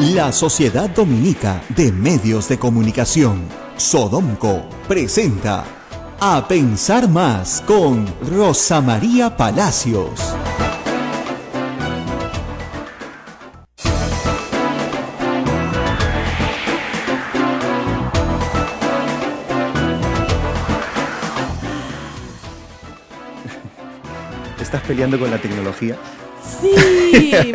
La Sociedad Dominica de Medios de Comunicación, Sodomco, presenta A Pensar Más con Rosa María Palacios. ¿Estás peleando con la tecnología? Sí,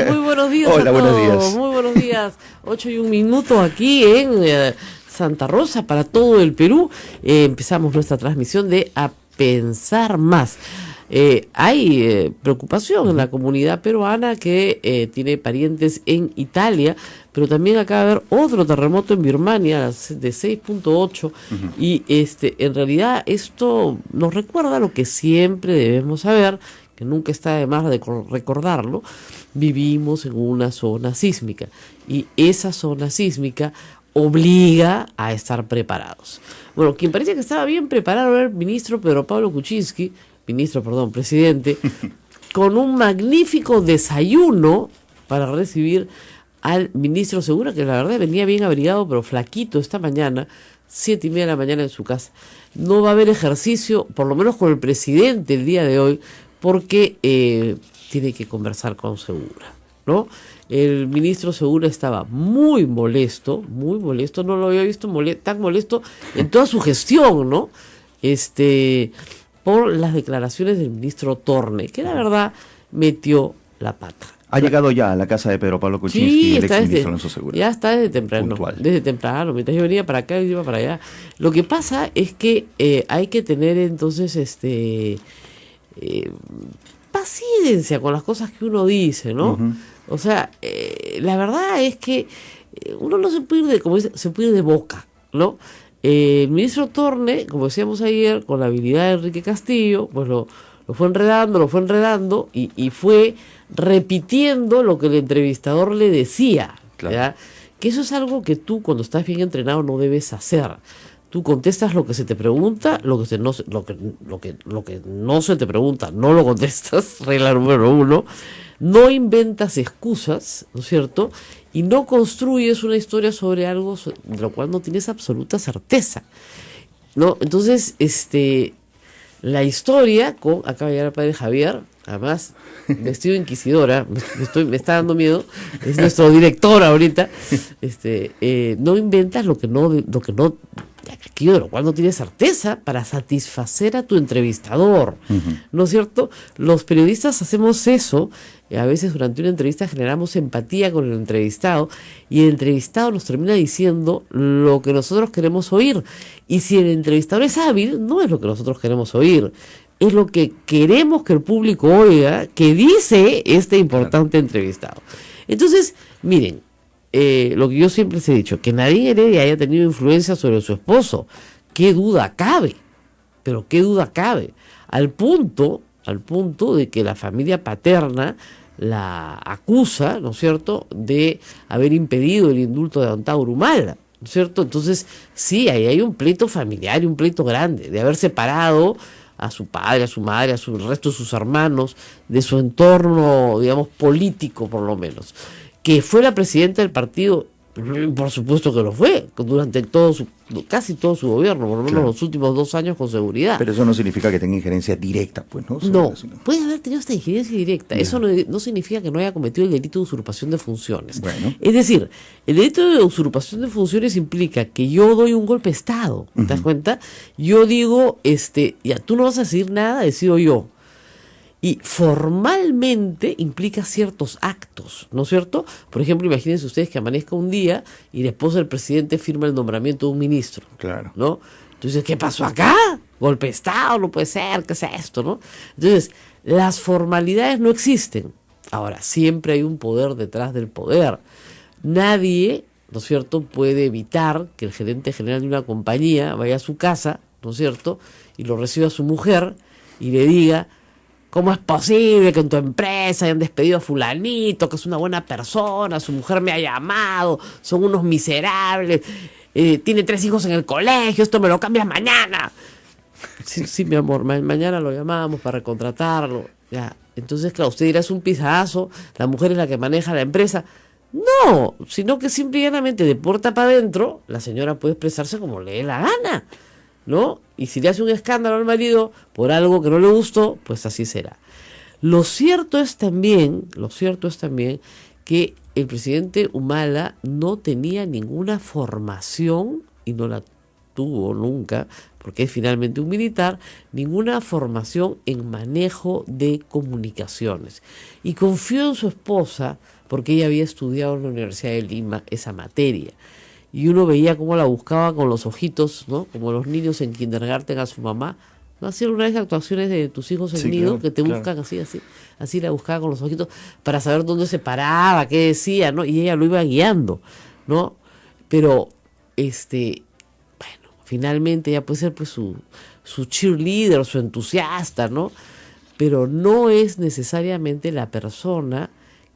muy buenos días. Hola, a todos. buenos días. Muy buenos días. 8:01 aquí en Santa Rosa para todo el Perú. Empezamos nuestra transmisión de A Pensar Más. Hay preocupación en la comunidad peruana que tiene parientes en Italia, pero también acaba de haber otro terremoto en Birmania de 6.8 y en realidad esto nos recuerda lo que siempre debemos saber, que nunca está de más de recordarlo. Vivimos en una zona sísmica y esa zona sísmica obliga a estar preparados. Bueno, quien parecía que estaba bien preparado era el ministro Pedro Pablo Kuczynski, presidente, con un magnífico desayuno para recibir al ministro Segura, que la verdad venía bien abrigado, pero flaquito esta mañana, 7:30 de la mañana en su casa. No va a haber ejercicio, por lo menos con el presidente el día de hoy, porque tiene que conversar con Segura, ¿no? El ministro Segura estaba muy molesto, no lo había visto tan molesto en toda su gestión, ¿no? Por las declaraciones del ministro Torne, que la verdad metió la pata. Ha llegado ya a la casa de Pedro Pablo Kuczynski, Sí, el exministro Alonso Segura. ya está desde temprano. Puntual. Desde temprano, mientras yo venía para acá y iba para allá. Lo que pasa es que hay que tener entonces paciencia con las cosas que uno dice, ¿no? O sea, la verdad es que uno no se puede ir se puede ir de boca, ¿no? El ministro Torne, como decíamos ayer, con la habilidad de Enrique Castillo, pues lo fue enredando y fue repitiendo lo que el entrevistador le decía, Claro. ¿verdad? Que eso es algo que tú, cuando estás bien entrenado, no debes hacer. Tú contestas lo que se te pregunta, lo que no se te pregunta, no lo contestas, regla número 1. No inventas excusas, ¿no es cierto? Y no construyes una historia sobre algo de lo cual no tienes absoluta certeza, ¿no? Entonces, la historia con, acaba de llegar el padre Javier, además, vestido de inquisidora, me está dando miedo, es nuestro director ahorita, no inventas aquello de lo cual no tienes certeza para satisfacer a tu entrevistador, ¿no es cierto? Los periodistas hacemos eso, a veces durante una entrevista generamos empatía con el entrevistado y el entrevistado nos termina diciendo lo que nosotros queremos oír, y si el entrevistador es hábil, no es lo que nosotros queremos oír, es lo que queremos que el público oiga, que dice este importante entrevistado. Entonces, miren, lo que yo siempre les he dicho, que Nadine Heredia haya tenido influencia sobre su esposo, qué duda cabe, pero qué duda cabe, al punto de que la familia paterna la acusa, ¿no es cierto?, de haber impedido el indulto de don Tauro Humala, ¿no es cierto? Entonces, sí, ahí hay un pleito familiar y un pleito grande, de haber separado a su padre, a su madre, a su resto de sus hermanos, de su entorno, digamos, político por lo menos. Que fue la presidenta del partido, por supuesto que lo fue, durante casi todo su gobierno, por lo menos Claro. los últimos 2 años con seguridad. Pero eso no significa que tenga injerencia directa, pues, ¿no? No, puede haber tenido esta injerencia directa. Ya. Eso no significa que no haya cometido el delito de usurpación de funciones. Bueno. Es decir, el delito de usurpación de funciones implica que yo doy un golpe de Estado, ¿te das cuenta? Yo digo, ya tú no vas a decir nada, decido yo. Y formalmente implica ciertos actos, ¿no es cierto? Por ejemplo, imagínense ustedes que amanezca un día y la esposa del presidente firma el nombramiento de un ministro, Claro. ¿no? Entonces, ¿qué pasó acá? Golpe de Estado, no puede ser, ¿qué es esto, no? Entonces, las formalidades no existen. Ahora, siempre hay un poder detrás del poder. Nadie, ¿no es cierto?, puede evitar que el gerente general de una compañía vaya a su casa, ¿no es cierto?, y lo reciba a su mujer y le diga: ¿cómo es posible que en tu empresa hayan despedido a fulanito, que es una buena persona, su mujer me ha llamado, son unos miserables, tiene 3 hijos en el colegio, esto me lo cambias mañana? Sí, mi amor, mañana lo llamamos para recontratarlo. Ya. Entonces, claro, usted dirá, es un pisazo, la mujer es la que maneja la empresa. No, sino que simple y llanamente de puerta para adentro, la señora puede expresarse como le dé la gana, ¿no? Y si le hace un escándalo al marido por algo que no le gustó, pues así será. Lo cierto es también que el presidente Humala no tenía ninguna formación, y no la tuvo nunca, porque es finalmente un militar, ninguna formación en manejo de comunicaciones. Y confió en su esposa, porque ella había estudiado en la Universidad de Lima esa materia. Y uno veía cómo la buscaba con los ojitos, ¿no? Como los niños en kindergarten a su mamá. ¿No hacían una vez actuaciones de tus hijos en nido, claro, que te buscan así la buscaba con los ojitos para saber dónde se paraba, qué decía, ¿no? Y ella lo iba guiando, ¿no? Pero, bueno, finalmente ella puede ser pues su cheerleader, su entusiasta, ¿no? Pero no es necesariamente la persona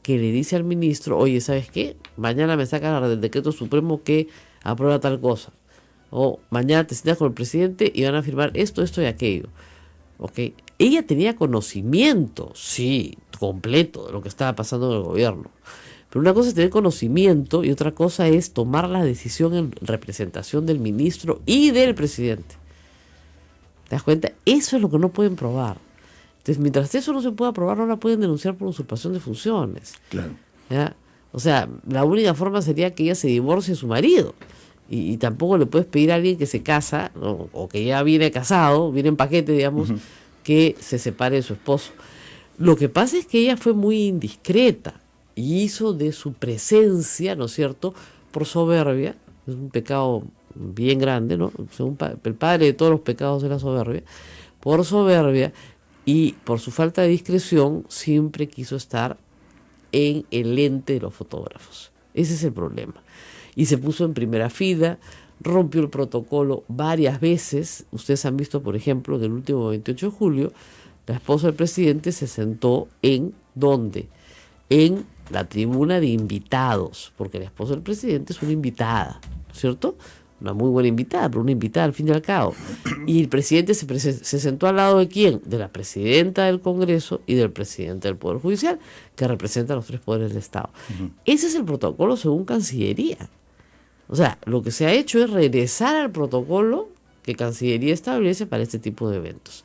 que le dice al ministro, oye, ¿sabes qué? Mañana me sacan del decreto supremo que aprueba tal cosa. O mañana te sientas con el presidente y van a firmar esto, esto y aquello. ¿Ok? Ella tenía conocimiento, sí, completo de lo que estaba pasando en el gobierno. Pero una cosa es tener conocimiento y otra cosa es tomar la decisión en representación del ministro y del presidente. ¿Te das cuenta? Eso es lo que no pueden probar. Entonces, mientras eso no se pueda probar, no la pueden denunciar por usurpación de funciones. Claro. ¿Ya? O sea, la única forma sería que ella se divorcie de su marido. Y tampoco le puedes pedir a alguien que se casa, ¿no? O que ya viene casado, viene en paquete, digamos, que se separe de su esposo. Lo que pasa es que ella fue muy indiscreta y hizo de su presencia, ¿no es cierto?, por soberbia. Es un pecado bien grande, ¿no? Según el padre de todos los pecados es la soberbia. Por soberbia y por su falta de discreción, siempre quiso estar en el lente de los fotógrafos. Ese es el problema. Y se puso en primera fila, rompió el protocolo varias veces. Ustedes han visto, por ejemplo, en el último 28 de julio, la esposa del presidente se sentó en ¿dónde? En la tribuna de invitados, porque la esposa del presidente es una invitada, ¿cierto? Una muy buena invitada, pero una invitada al fin y al cabo. Y el presidente se sentó al lado de ¿quién? De la presidenta del Congreso y del presidente del Poder Judicial, que representan los tres poderes del Estado. Ese es el protocolo según Cancillería. O sea, lo que se ha hecho es regresar al protocolo que Cancillería establece para este tipo de eventos.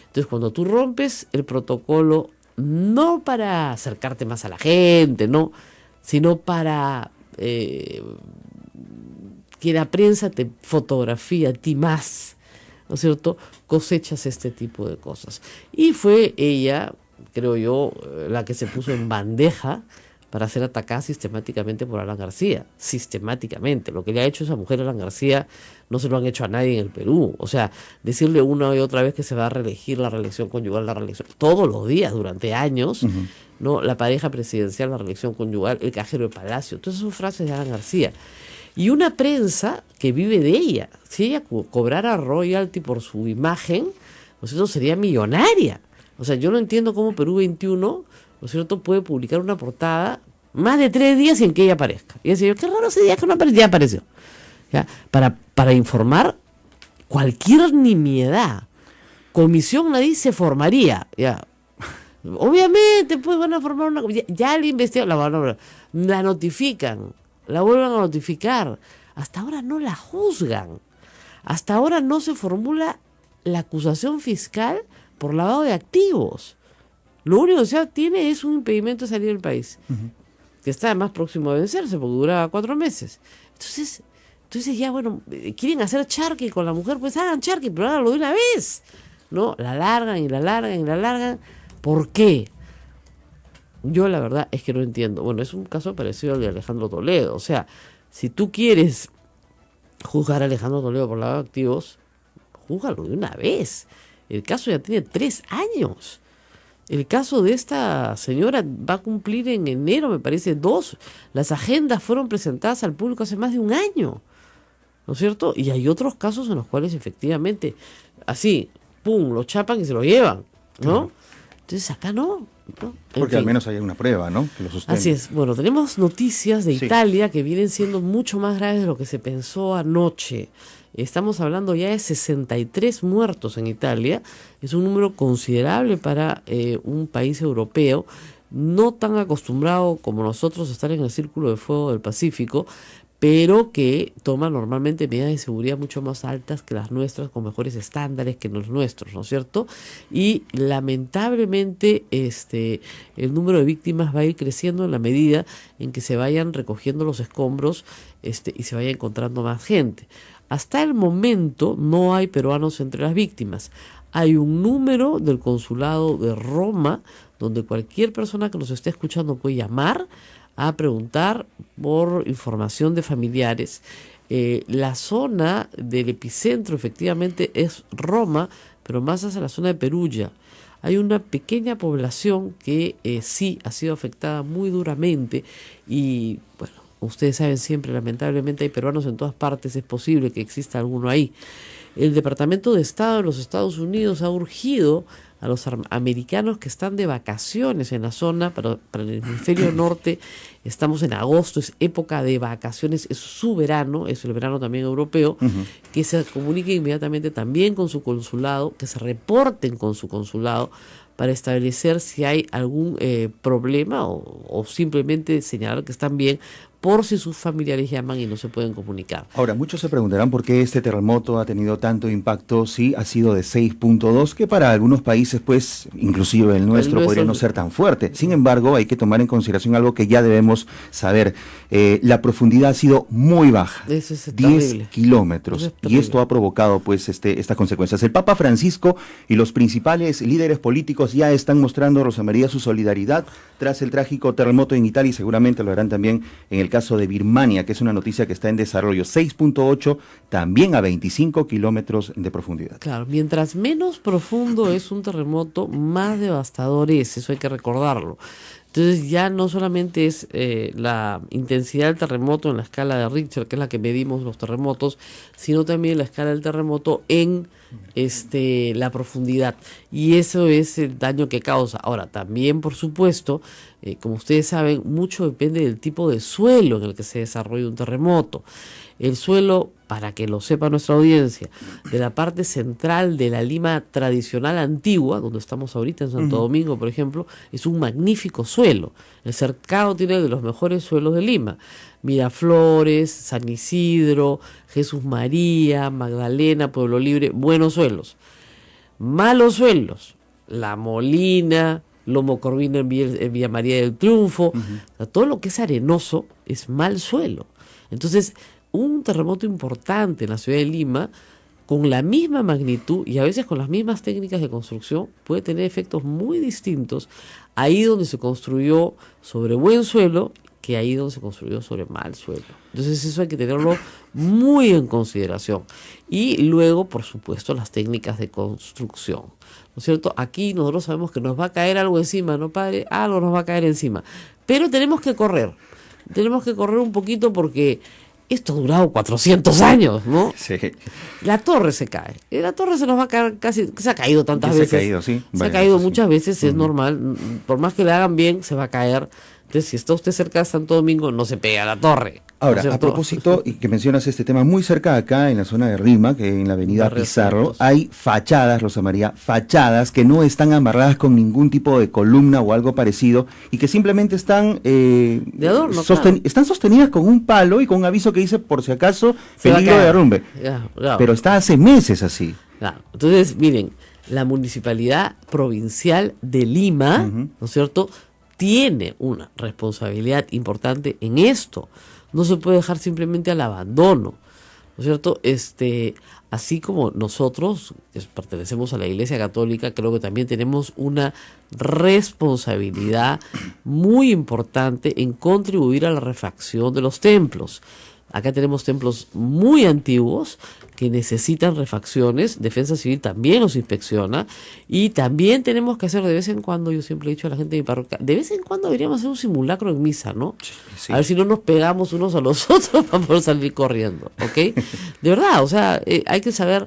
Entonces, cuando tú rompes el protocolo, no para acercarte más a la gente, no, sino para que la prensa te fotografía a ti más, ¿no es cierto?, cosechas este tipo de cosas. Y fue ella, creo yo, la que se puso en bandeja para ser atacada sistemáticamente por Alan García. Sistemáticamente. Lo que le ha hecho esa mujer a Alan García no se lo han hecho a nadie en el Perú. O sea, decirle una y otra vez que se va a reelegir, la reelección conyugal, la reelección, todos los días, durante años, ¿no? La pareja presidencial, la reelección conyugal, el cajero de Palacio. Todas esas son frases de Alan García. Y una prensa que vive de ella. Si ella cobrara royalty por su imagen, pues eso sería millonaria. O sea, yo no entiendo cómo Perú 21... ¿no es cierto?, puede publicar una portada más de 3 días sin que ella aparezca. Y decir, qué raro ese día que no apareció, ya apareció. ¿Ya? Para informar cualquier nimiedad. Comisión nadie se formaría. ¿Ya? Obviamente, pues van a formar una... Ya le investigan, la notifican, la vuelven a notificar. Hasta ahora no la juzgan. Hasta ahora no se formula la acusación fiscal por lavado de activos. Lo único que se tiene es un impedimento de salir del país, que está más próximo a vencerse, porque duraba 4 meses. Entonces ya, bueno, quieren hacer charqui con la mujer, pues hagan charqui, pero háganlo de una vez, ¿no? La largan y la largan y la largan. ¿Por qué? Yo la verdad es que no entiendo. Bueno, es un caso parecido al de Alejandro Toledo. O sea, si tú quieres juzgar a Alejandro Toledo por lavado de activos, júzgalo de una vez. El caso ya tiene 3 años. El caso de esta señora va a cumplir en enero, me parece, 2. Las agendas fueron presentadas al público hace más de 1 año, ¿no es cierto? Y hay otros casos en los cuales efectivamente, así, pum, lo chapan y se lo llevan, ¿no? Claro. Entonces acá no. Porque al menos hay una prueba, ¿no?, que lo sustenta. Así es. Bueno, tenemos noticias de Italia que vienen siendo mucho más graves de lo que se pensó anoche. Estamos hablando ya de 63 muertos en Italia. Es un número considerable para un país europeo. no tan acostumbrado como nosotros a estar en el Círculo de Fuego del Pacífico, pero que toma normalmente medidas de seguridad mucho más altas que las nuestras, con mejores estándares que los nuestros, ¿no es cierto? Y lamentablemente el número de víctimas va a ir creciendo en la medida en que se vayan recogiendo los escombros y se vaya encontrando más gente. Hasta el momento no hay peruanos entre las víctimas. Hay un número del consulado de Roma donde cualquier persona que nos esté escuchando puede llamar a preguntar por información de familiares. La zona del epicentro efectivamente es Roma, pero más hacia la zona de Perugia. Hay una pequeña población que sí ha sido afectada muy duramente y, bueno, ustedes saben siempre, lamentablemente hay peruanos en todas partes, es posible que exista alguno ahí. El Departamento de Estado de los Estados Unidos ha urgido a los americanos que están de vacaciones en la zona, para el hemisferio norte estamos en agosto, es época de vacaciones, es su verano, es el verano también europeo, que se comuniquen inmediatamente también con su consulado, que se reporten con su consulado para establecer si hay algún problema o simplemente señalar que están bien, por si sus familiares llaman y no se pueden comunicar. Ahora, muchos se preguntarán por qué este terremoto ha tenido tanto impacto, si ha sido de 6.2, que para algunos países, pues, inclusive el nuestro podría no ser tan fuerte. Sin embargo, hay que tomar en consideración algo que ya debemos saber. La profundidad ha sido muy baja, 10 kilómetros, y esto ha provocado, pues, estas consecuencias. El Papa Francisco y los principales líderes políticos ya están mostrando, Rosa María, su solidaridad tras el trágico terremoto en Italia, y seguramente lo harán también en el caso de Birmania, que es una noticia que está en desarrollo. 6.8, también a 25 kilómetros de profundidad. Claro, mientras menos profundo es un terremoto, más devastador es, eso hay que recordarlo. Entonces ya no solamente es la intensidad del terremoto en la escala de Richter, que es la que medimos los terremotos, sino también la escala del terremoto en la profundidad, y eso es el daño que causa. Ahora, también, por supuesto, como ustedes saben, mucho depende del tipo de suelo en el que se desarrolla un terremoto. El suelo, para que lo sepa nuestra audiencia, de la parte central de la Lima tradicional antigua, donde estamos ahorita en Santo Domingo, por ejemplo, es un magnífico suelo. El Cercado tiene de los mejores suelos de Lima. Miraflores, San Isidro, Jesús María, Magdalena, Pueblo Libre, buenos suelos. Malos suelos, La Molina, Lomo Corvina en Villa María del Triunfo, o sea, todo lo que es arenoso es mal suelo. Entonces, un terremoto importante en la ciudad de Lima, con la misma magnitud y a veces con las mismas técnicas de construcción, puede tener efectos muy distintos ahí donde se construyó sobre buen suelo que ahí donde se construyó sobre mal suelo. Entonces eso hay que tenerlo muy en consideración. Y luego, por supuesto, las técnicas de construcción, ¿no es cierto? Aquí nosotros sabemos que nos va a caer algo encima, ¿no, padre? Algo nos va a caer encima. Pero tenemos que correr un poquito porque esto ha durado 400 años, ¿no? Sí. La torre se cae. La torre se nos va a caer casi, se ha caído tantas veces. Se ha caído, sí. Se ha caído muchas veces, es normal. Por más que le hagan bien, se va a caer. Entonces, si está usted cerca de Santo Domingo, no se pega a la torre. Ahora, a propósito, y que mencionas este tema, muy cerca de acá, en la zona de Rima, que en la avenida Pizarro, hay fachadas, Rosa María, fachadas que no están amarradas con ningún tipo de columna o algo parecido, y que simplemente están de adorno, están sostenidas con un palo y con un aviso que dice, por si acaso, peligro de derrumbe. Claro. Pero está hace meses así. Claro. Entonces, miren, la Municipalidad Provincial de Lima, ¿no es cierto?, tiene una responsabilidad importante en esto. No se puede dejar simplemente al abandono, ¿no es cierto? Así como nosotros, que pertenecemos a la Iglesia Católica, creo que también tenemos una responsabilidad muy importante en contribuir a la refacción de los templos. Acá tenemos templos muy antiguos que necesitan refacciones. Defensa Civil también los inspecciona. Y también tenemos que hacer de vez en cuando, yo siempre he dicho a la gente de mi parroquia, de vez en cuando deberíamos hacer un simulacro en misa, ¿no? Sí. A ver si no nos pegamos unos a los otros para poder salir corriendo, ¿ok? De verdad, o sea, hay que saber,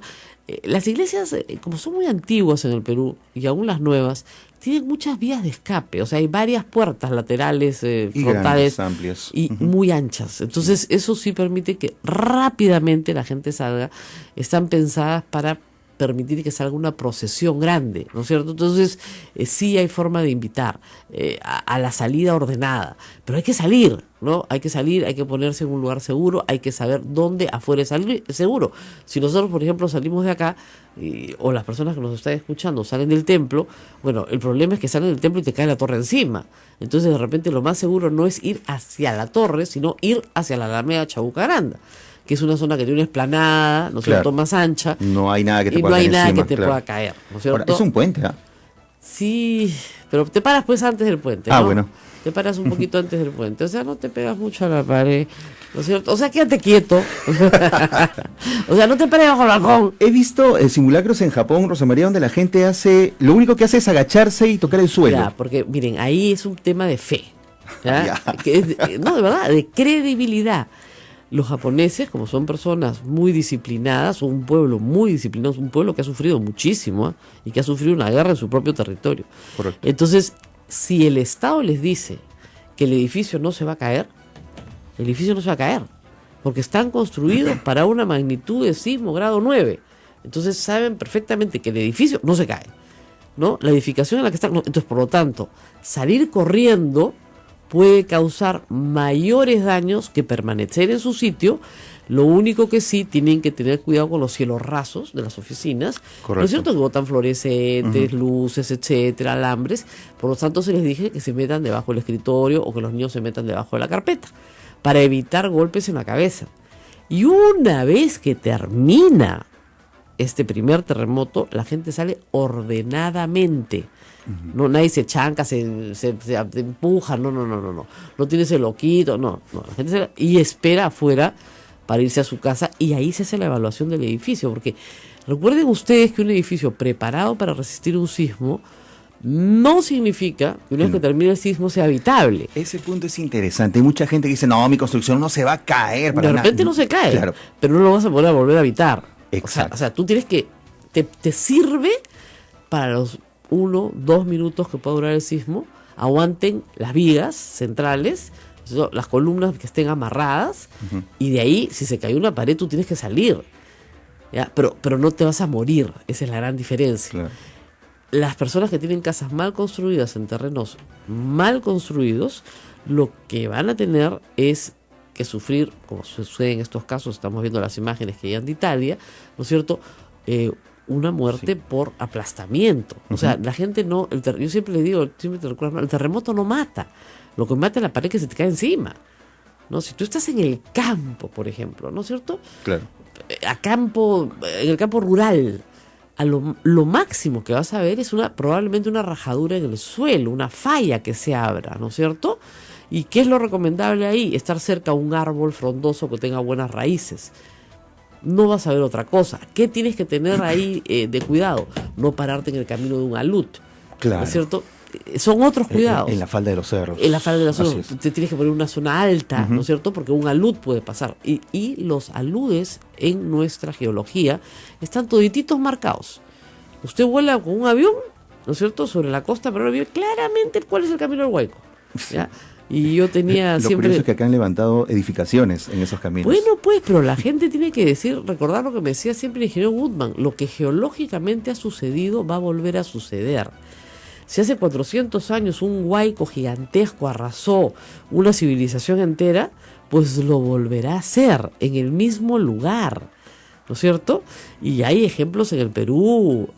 las iglesias, como son muy antiguas en el Perú, y aún las nuevas, tienen muchas vías de escape, o sea, hay varias puertas laterales, frontales, amplias y muy anchas. Entonces, eso sí permite que rápidamente la gente salga. Están pensadas para permitir que salga una procesión grande, ¿no es cierto? Entonces, sí hay forma de invitar a la salida ordenada, pero hay que salir, ¿no? Hay que salir, hay que ponerse en un lugar seguro, hay que saber dónde afuera es salir seguro. Si nosotros, por ejemplo, salimos de acá, o las personas que nos están escuchando salen del templo, bueno, el problema es que salen del templo y te cae la torre encima. Entonces, de repente, lo más seguro no es ir hacia la torre, sino ir hacia la Alameda Chabucaranda, que es una zona que tiene una explanada, ¿no es cierto?, más ancha. No hay nada que te y pueda no hay caer nada encima, que te pueda caer, ¿no es cierto? Ahora, es un puente, ¿ah? Sí, pero te paras pues antes del puente, ¿no? Ah, bueno. Te paras un poquito antes del puente, o sea, no te pegas mucho a la pared, ¿no es cierto? O sea, quédate quieto. O sea, no te pares bajo el balcón. He visto simulacros en Japón, Rosa María, donde la gente lo único que hace es agacharse y tocar el suelo. Ya, porque miren, ahí es un tema de fe, ¿ya? Ya. No, de verdad, de credibilidad. Los japoneses, como son personas muy disciplinadas, son un pueblo muy disciplinado, un pueblo que ha sufrido muchísimo, y que ha sufrido una guerra en su propio territorio. Correcto. Entonces, si el Estado les dice que el edificio no se va a caer, el edificio no se va a caer, porque están construidos para una magnitud de sismo grado 9. Entonces saben perfectamente que el edificio no se cae, ¿no? La edificación en la que están, no. Entonces, por lo tanto, salir corriendo puede causar mayores daños que permanecer en su sitio. Lo único que sí tienen que tener cuidado con los cielos rasos de las oficinas. Correcto. ¿No es cierto? Que botan fluorescentes, luces, etcétera, alambres. Por lo tanto, se les dije que se metan debajo del escritorio o que los niños se metan debajo de la carpeta para evitar golpes en la cabeza. Y una vez que termina este primer terremoto, la gente sale ordenadamente. No, nadie se chanca, se empuja, no. No tiene ese loquito, no. La gente y espera afuera para irse a su casa, y ahí se hace la evaluación del edificio, porque recuerden ustedes que un edificio preparado para resistir un sismo no significa que una vez que termine el sismo sea habitable. Ese punto es interesante. Hay mucha gente que dice, no, mi construcción no se va a caer. De repente no se cae, claro, pero no lo vas a poder volver a habitar. Exacto. O sea, tú tienes que, te sirve para los 1-2 minutos que pueda durar el sismo, aguanten las vigas centrales, las columnas que estén amarradas, y de ahí, si se cayó una pared, tú tienes que salir, ¿ya? Pero no te vas a morir, esa es la gran diferencia. Claro. Las personas que tienen casas mal construidas en terrenos mal construidos, lo que van a tener es que sufrir, como sucede en estos casos, estamos viendo las imágenes que llegan de Italia, ¿no es cierto?, una muerte por aplastamiento. O sea, la gente no, yo siempre le digo, siempre te recuerdo, el terremoto no mata, lo que mata es la pared que se te cae encima, ¿no? Si tú estás en el campo, por ejemplo, ¿no es cierto?, Claro. En el campo rural, lo máximo que vas a ver es probablemente una rajadura en el suelo, una falla que se abra, ¿no es cierto? ¿Y qué es lo recomendable ahí? Estar cerca a un árbol frondoso que tenga buenas raíces. No vas a ver otra cosa. ¿Qué tienes que tener ahí de cuidado? No pararte en el camino de un alud, Claro. ¿no es cierto? Son otros cuidados. En la falda de los cerros. En la falda de la zona. Así es. Te tienes que poner una zona alta, ¿no es cierto? Porque un alud puede pasar. Y los aludes en nuestra geología están todititos marcados. Usted vuela con un avión, ¿no es cierto?, sobre la costa, pero ve claramente cuál es el camino al Huayco, ¿ya? Y yo tenía Lo siempre... curioso es que acá han levantado edificaciones en esos caminos. Bueno, pues, pero la gente tiene que recordar lo que me decía siempre el ingeniero Woodman: lo que geológicamente ha sucedido va a volver a suceder. Si hace 400 años un huaico gigantesco arrasó una civilización entera, pues lo volverá a hacer en el mismo lugar, ¿no es cierto? Y hay ejemplos en el Perú,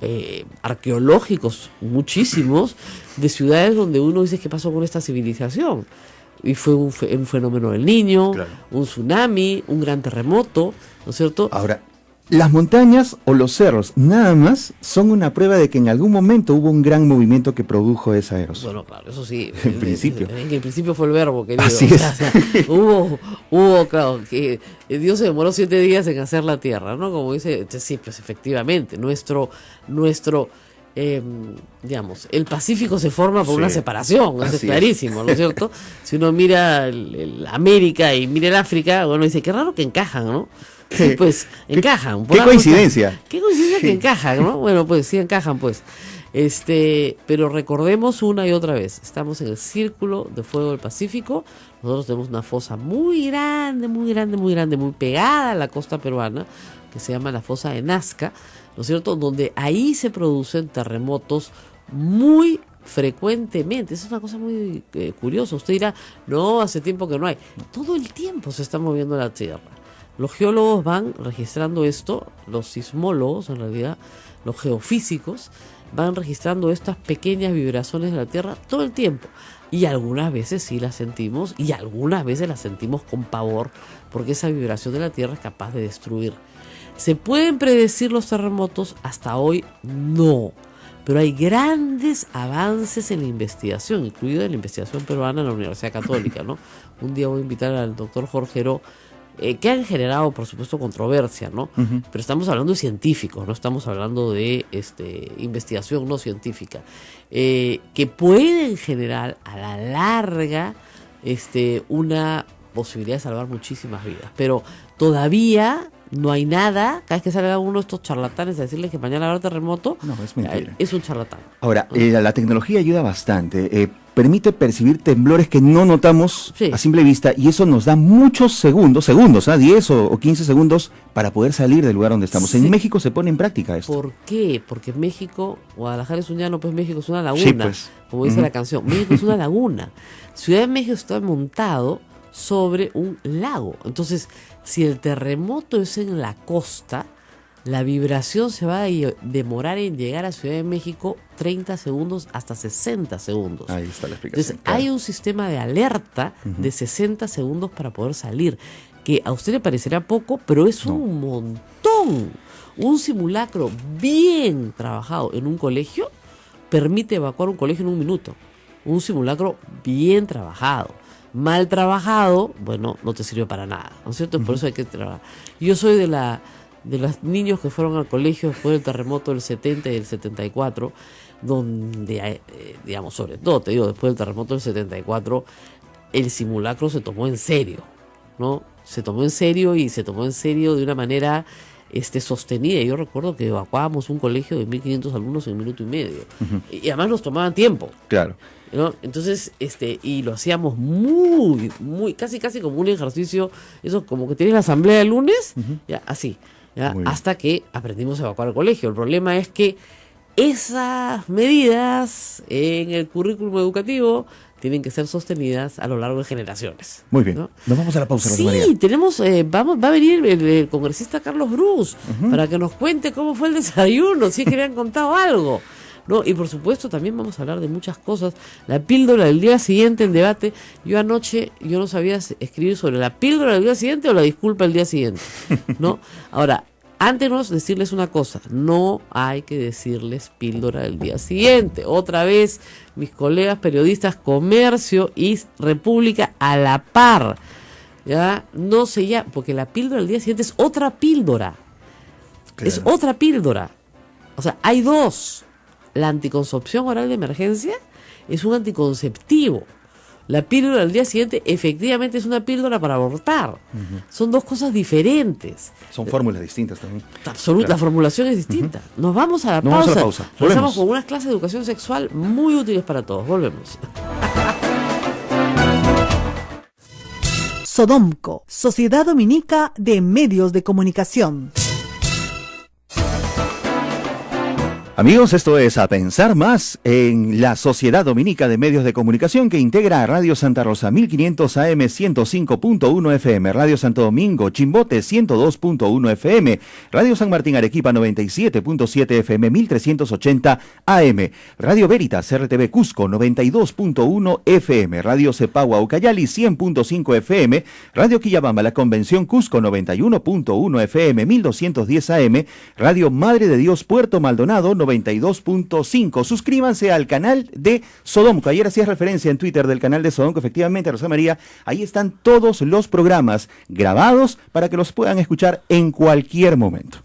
arqueológicos, muchísimos, de ciudades donde uno dice, ¿qué pasó con esta civilización? Y fue un fenómeno del Niño, Claro. un tsunami, un gran terremoto, ¿no es cierto? Ahora, las montañas o los cerros nada más son una prueba de que en algún momento hubo un gran movimiento que produjo esa erosión. Bueno, claro, eso sí. En principio. En el principio fue el verbo, querido. Así O sea, es. hubo, claro, que Dios se demoró 7 días en hacer la tierra, ¿no? Como dice, sí, pues efectivamente, digamos, el Pacífico se forma por Sí, una separación, eso es así es. clarísimo, ¿no es cierto? Si uno mira el América y mira el África, bueno, dice, qué raro que encajan, ¿no? Sí, pues, encajan. qué coincidencia. Qué coincidencia que Sí. encajan, ¿no? Bueno, pues sí encajan, pues. Pero recordemos una y otra vez, estamos en el Círculo de Fuego del Pacífico. Nosotros tenemos una fosa muy grande, muy pegada a la costa peruana, que se llama la fosa de Nazca, ¿no es cierto? Donde ahí se producen terremotos muy frecuentemente. Esa es una cosa muy curiosa. Usted dirá, no, hace tiempo que no hay. Todo el tiempo se está moviendo la Tierra. Los geólogos van registrando esto, los sismólogos en realidad, los geofísicos, van registrando estas pequeñas vibraciones de la Tierra todo el tiempo. Y algunas veces sí las sentimos y algunas veces las sentimos con pavor porque esa vibración de la Tierra es capaz de destruir. ¿Se pueden predecir los terremotos? Hasta hoy no. Pero hay grandes avances en la investigación, incluida en la investigación peruana en la Universidad Católica, ¿no? Un día voy a invitar al doctor Jorge Heró, que han generado, por supuesto, controversia, ¿no? Uh-huh. Pero estamos hablando de científicos, no estamos hablando de investigación no científica, que pueden generar a la larga una posibilidad de salvar muchísimas vidas. Pero todavía no hay nada. Cada vez que salga uno de estos charlatanes a decirles que mañana habrá terremoto, no, es mentira. Es un charlatán. Ahora, la tecnología ayuda bastante. Permite percibir temblores que no notamos a simple vista, y eso nos da muchos segundos, 10 o 15 segundos para poder salir del lugar donde estamos. Sí. En México se pone en práctica esto. ¿Por qué? Porque México, Guadalajara es un llano, pues México es una laguna, sí, pues. Como dice la canción. México es una laguna. Ciudad de México está montado sobre un lago. Entonces, si el terremoto es en la costa, la vibración se va a demorar en llegar a Ciudad de México 30 segundos hasta 60 segundos. Ahí está la explicación. Entonces, claro, hay un sistema de alerta de 60 segundos para poder salir, que a usted le parecerá poco, pero es un montón. Un simulacro bien trabajado en un colegio permite evacuar un colegio en 1 minuto. Un simulacro bien trabajado. Mal trabajado, bueno, no te sirve para nada, ¿no es cierto? Por eso hay que trabajar. Yo soy de los niños que fueron al colegio después del terremoto del 70 y del 74, donde, digamos, sobre todo, te digo, después del terremoto del 74, el simulacro se tomó en serio, ¿no? Se tomó en serio y se tomó en serio de una manera sostenida. Yo recuerdo que evacuábamos un colegio de 1.500 alumnos en 1 minuto y medio. Y además nos tomaban tiempo. Claro. ¿No? Entonces, y lo hacíamos muy, casi como un ejercicio, eso como que tienes la asamblea el lunes, ya, así, ya, hasta que aprendimos a evacuar el colegio. El problema es que esas medidas en el currículum educativo tienen que ser sostenidas a lo largo de generaciones. Muy bien, ¿no? Nos vamos a la pausa, Sí, María. tenemos, va a venir el congresista Carlos Brus para que nos cuente cómo fue el desayuno, si es que le han contado algo. ¿No? Y por supuesto también vamos a hablar de muchas cosas. La píldora del día siguiente en debate. Yo anoche no sabía escribir sobre la píldora del día siguiente o la disculpa del día siguiente, ¿no? Ahora, antes de decirles una cosa, no hay que decirles píldora del día siguiente. Otra vez, mis colegas periodistas Comercio y República a la par, ya no sé ya, porque la píldora del día siguiente es otra píldora. Claro. Es otra píldora. O sea, hay dos. La anticoncepción oral de emergencia es un anticonceptivo. La píldora del día siguiente efectivamente es una píldora para abortar. Son dos cosas diferentes. Son fórmulas distintas también. Absolutamente, claro. La formulación es distinta. Nos vamos a la pausa. Regresamos con unas clases de educación sexual muy útiles para todos. Volvemos. Sodomco, Sociedad Dominica de Medios de Comunicación. Amigos, esto es A Pensar Más en la Sociedad Dominica de Medios de Comunicación, que integra a Radio Santa Rosa 1500 AM 105.1 FM, Radio Santo Domingo Chimbote 102.1 FM, Radio San Martín Arequipa 97.7 FM 1380 AM, Radio Veritas RTV Cusco 92.1 FM, Radio Cepagua Ucayali 100.5 FM, Radio Quillabamba La Convención Cusco 91.1 FM 1210 AM, Radio Madre de Dios Puerto Maldonado 92.5. Suscríbanse al canal de Sodomco. Ayer hacías referencia en Twitter del canal de Sodomco. Efectivamente, Rosa María, ahí están todos los programas grabados para que los puedan escuchar en cualquier momento.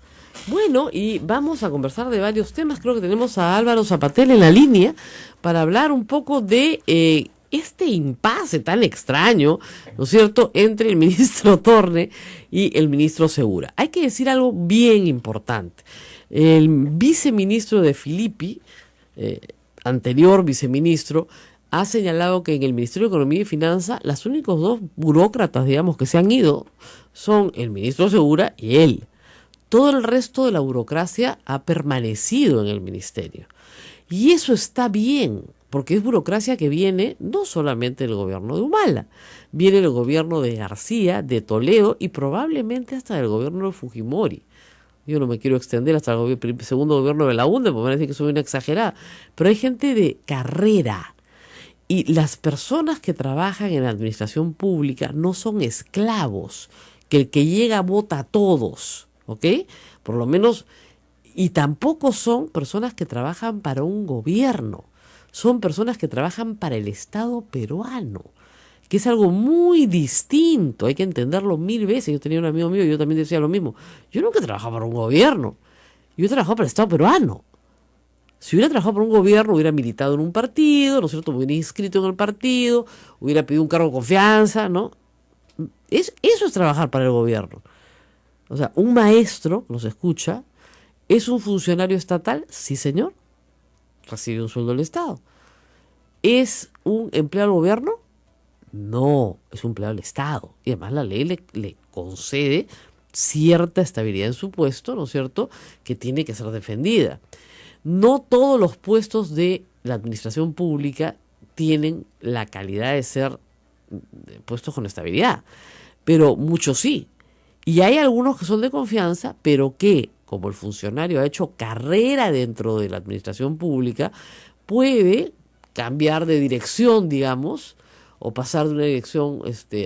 Bueno, y vamos a conversar de varios temas. Creo que tenemos a Álvaro Zapatel en la línea para hablar un poco de este impasse tan extraño, ¿no es cierto?, entre el ministro Torne y el ministro Segura. Hay que decir algo bien importante. El viceministro de Filippi, anterior viceministro, ha señalado que en el Ministerio de Economía y Finanzas los únicos dos burócratas, digamos, que se han ido son el ministro Segura y él. todo el resto de la burocracia ha permanecido en el ministerio. Y eso está bien, porque es burocracia que viene no solamente del gobierno de Humala, viene del gobierno de García, de Toledo y probablemente hasta del gobierno de Fujimori. Yo no me quiero extender hasta el segundo gobierno de la UNDE, porque me parece que soy una exagerada, pero hay gente de carrera. Y las personas que trabajan en la administración pública no son esclavos, que el que llega vota a todos, ¿ok? Por lo menos, y tampoco son personas que trabajan para un gobierno, son personas que trabajan para el Estado peruano, que es algo muy distinto, hay que entenderlo 1000 veces. Yo tenía un amigo mío y yo también decía lo mismo. Yo nunca he trabajado para un gobierno, yo he trabajado para el Estado peruano. Si hubiera trabajado por un gobierno, hubiera militado en un partido, ¿no es cierto? Me hubiera inscrito en el partido, hubiera pedido un cargo de confianza, ¿no? Eso es trabajar para el gobierno. O sea, un maestro, nos escucha, ¿es un funcionario estatal? Sí, señor. Recibe un sueldo del Estado. ¿Es un empleado del gobierno? No, es un empleado del Estado. Y además la ley le concede cierta estabilidad en su puesto, ¿no es cierto?, que tiene que ser defendida. No todos los puestos de la administración pública tienen la calidad de ser puestos con estabilidad, pero muchos sí. Y hay algunos que son de confianza, pero que, como el funcionario ha hecho carrera dentro de la administración pública, puede cambiar de dirección, digamos, o pasar de una dirección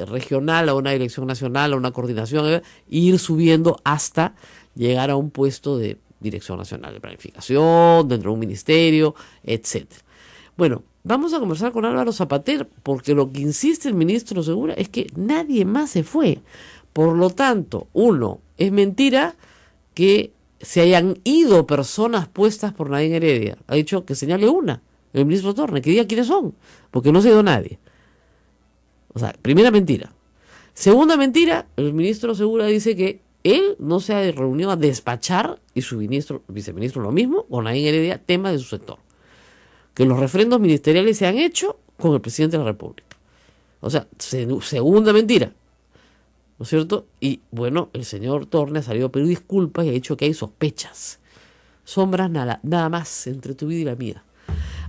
regional a una dirección nacional, a una coordinación, e ir subiendo hasta llegar a un puesto de Dirección Nacional de Planificación, dentro de un ministerio, etcétera. Bueno, vamos a conversar con Álvaro Zapater, porque lo que insiste el ministro Segura es que nadie más se fue. Por lo tanto, uno, es mentira que se hayan ido personas puestas por Nadine Heredia. Ha dicho que señale una, el ministro Torne, que diga quiénes son, porque no se ha ido nadie. O sea, primera mentira. Segunda mentira, el ministro Segura dice que él no se ha reunido a despachar, y su viceministro lo mismo, con Nadine Heredia, temas de su sector. Que los referendos ministeriales se han hecho con el presidente de la República. O sea, segunda mentira, ¿no es cierto? Y bueno, el señor Torne ha salido a pedir disculpas y ha dicho que hay sospechas. Sombras nada más entre tu vida y la mía.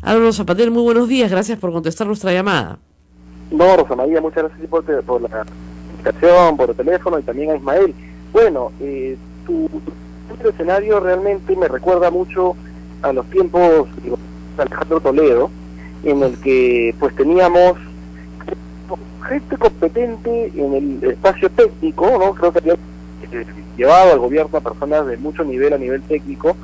Álvaro Zapater, muy buenos días, gracias por contestar nuestra llamada. No, Rosa María, muchas gracias por la comunicación, por el teléfono, y también a Ismael. Bueno, tu escenario realmente me recuerda mucho a los tiempos de Alejandro Toledo, en el que pues teníamos gente competente en el espacio técnico, ¿no? Creo que había llevado al gobierno a personas de mucho nivel a nivel técnico.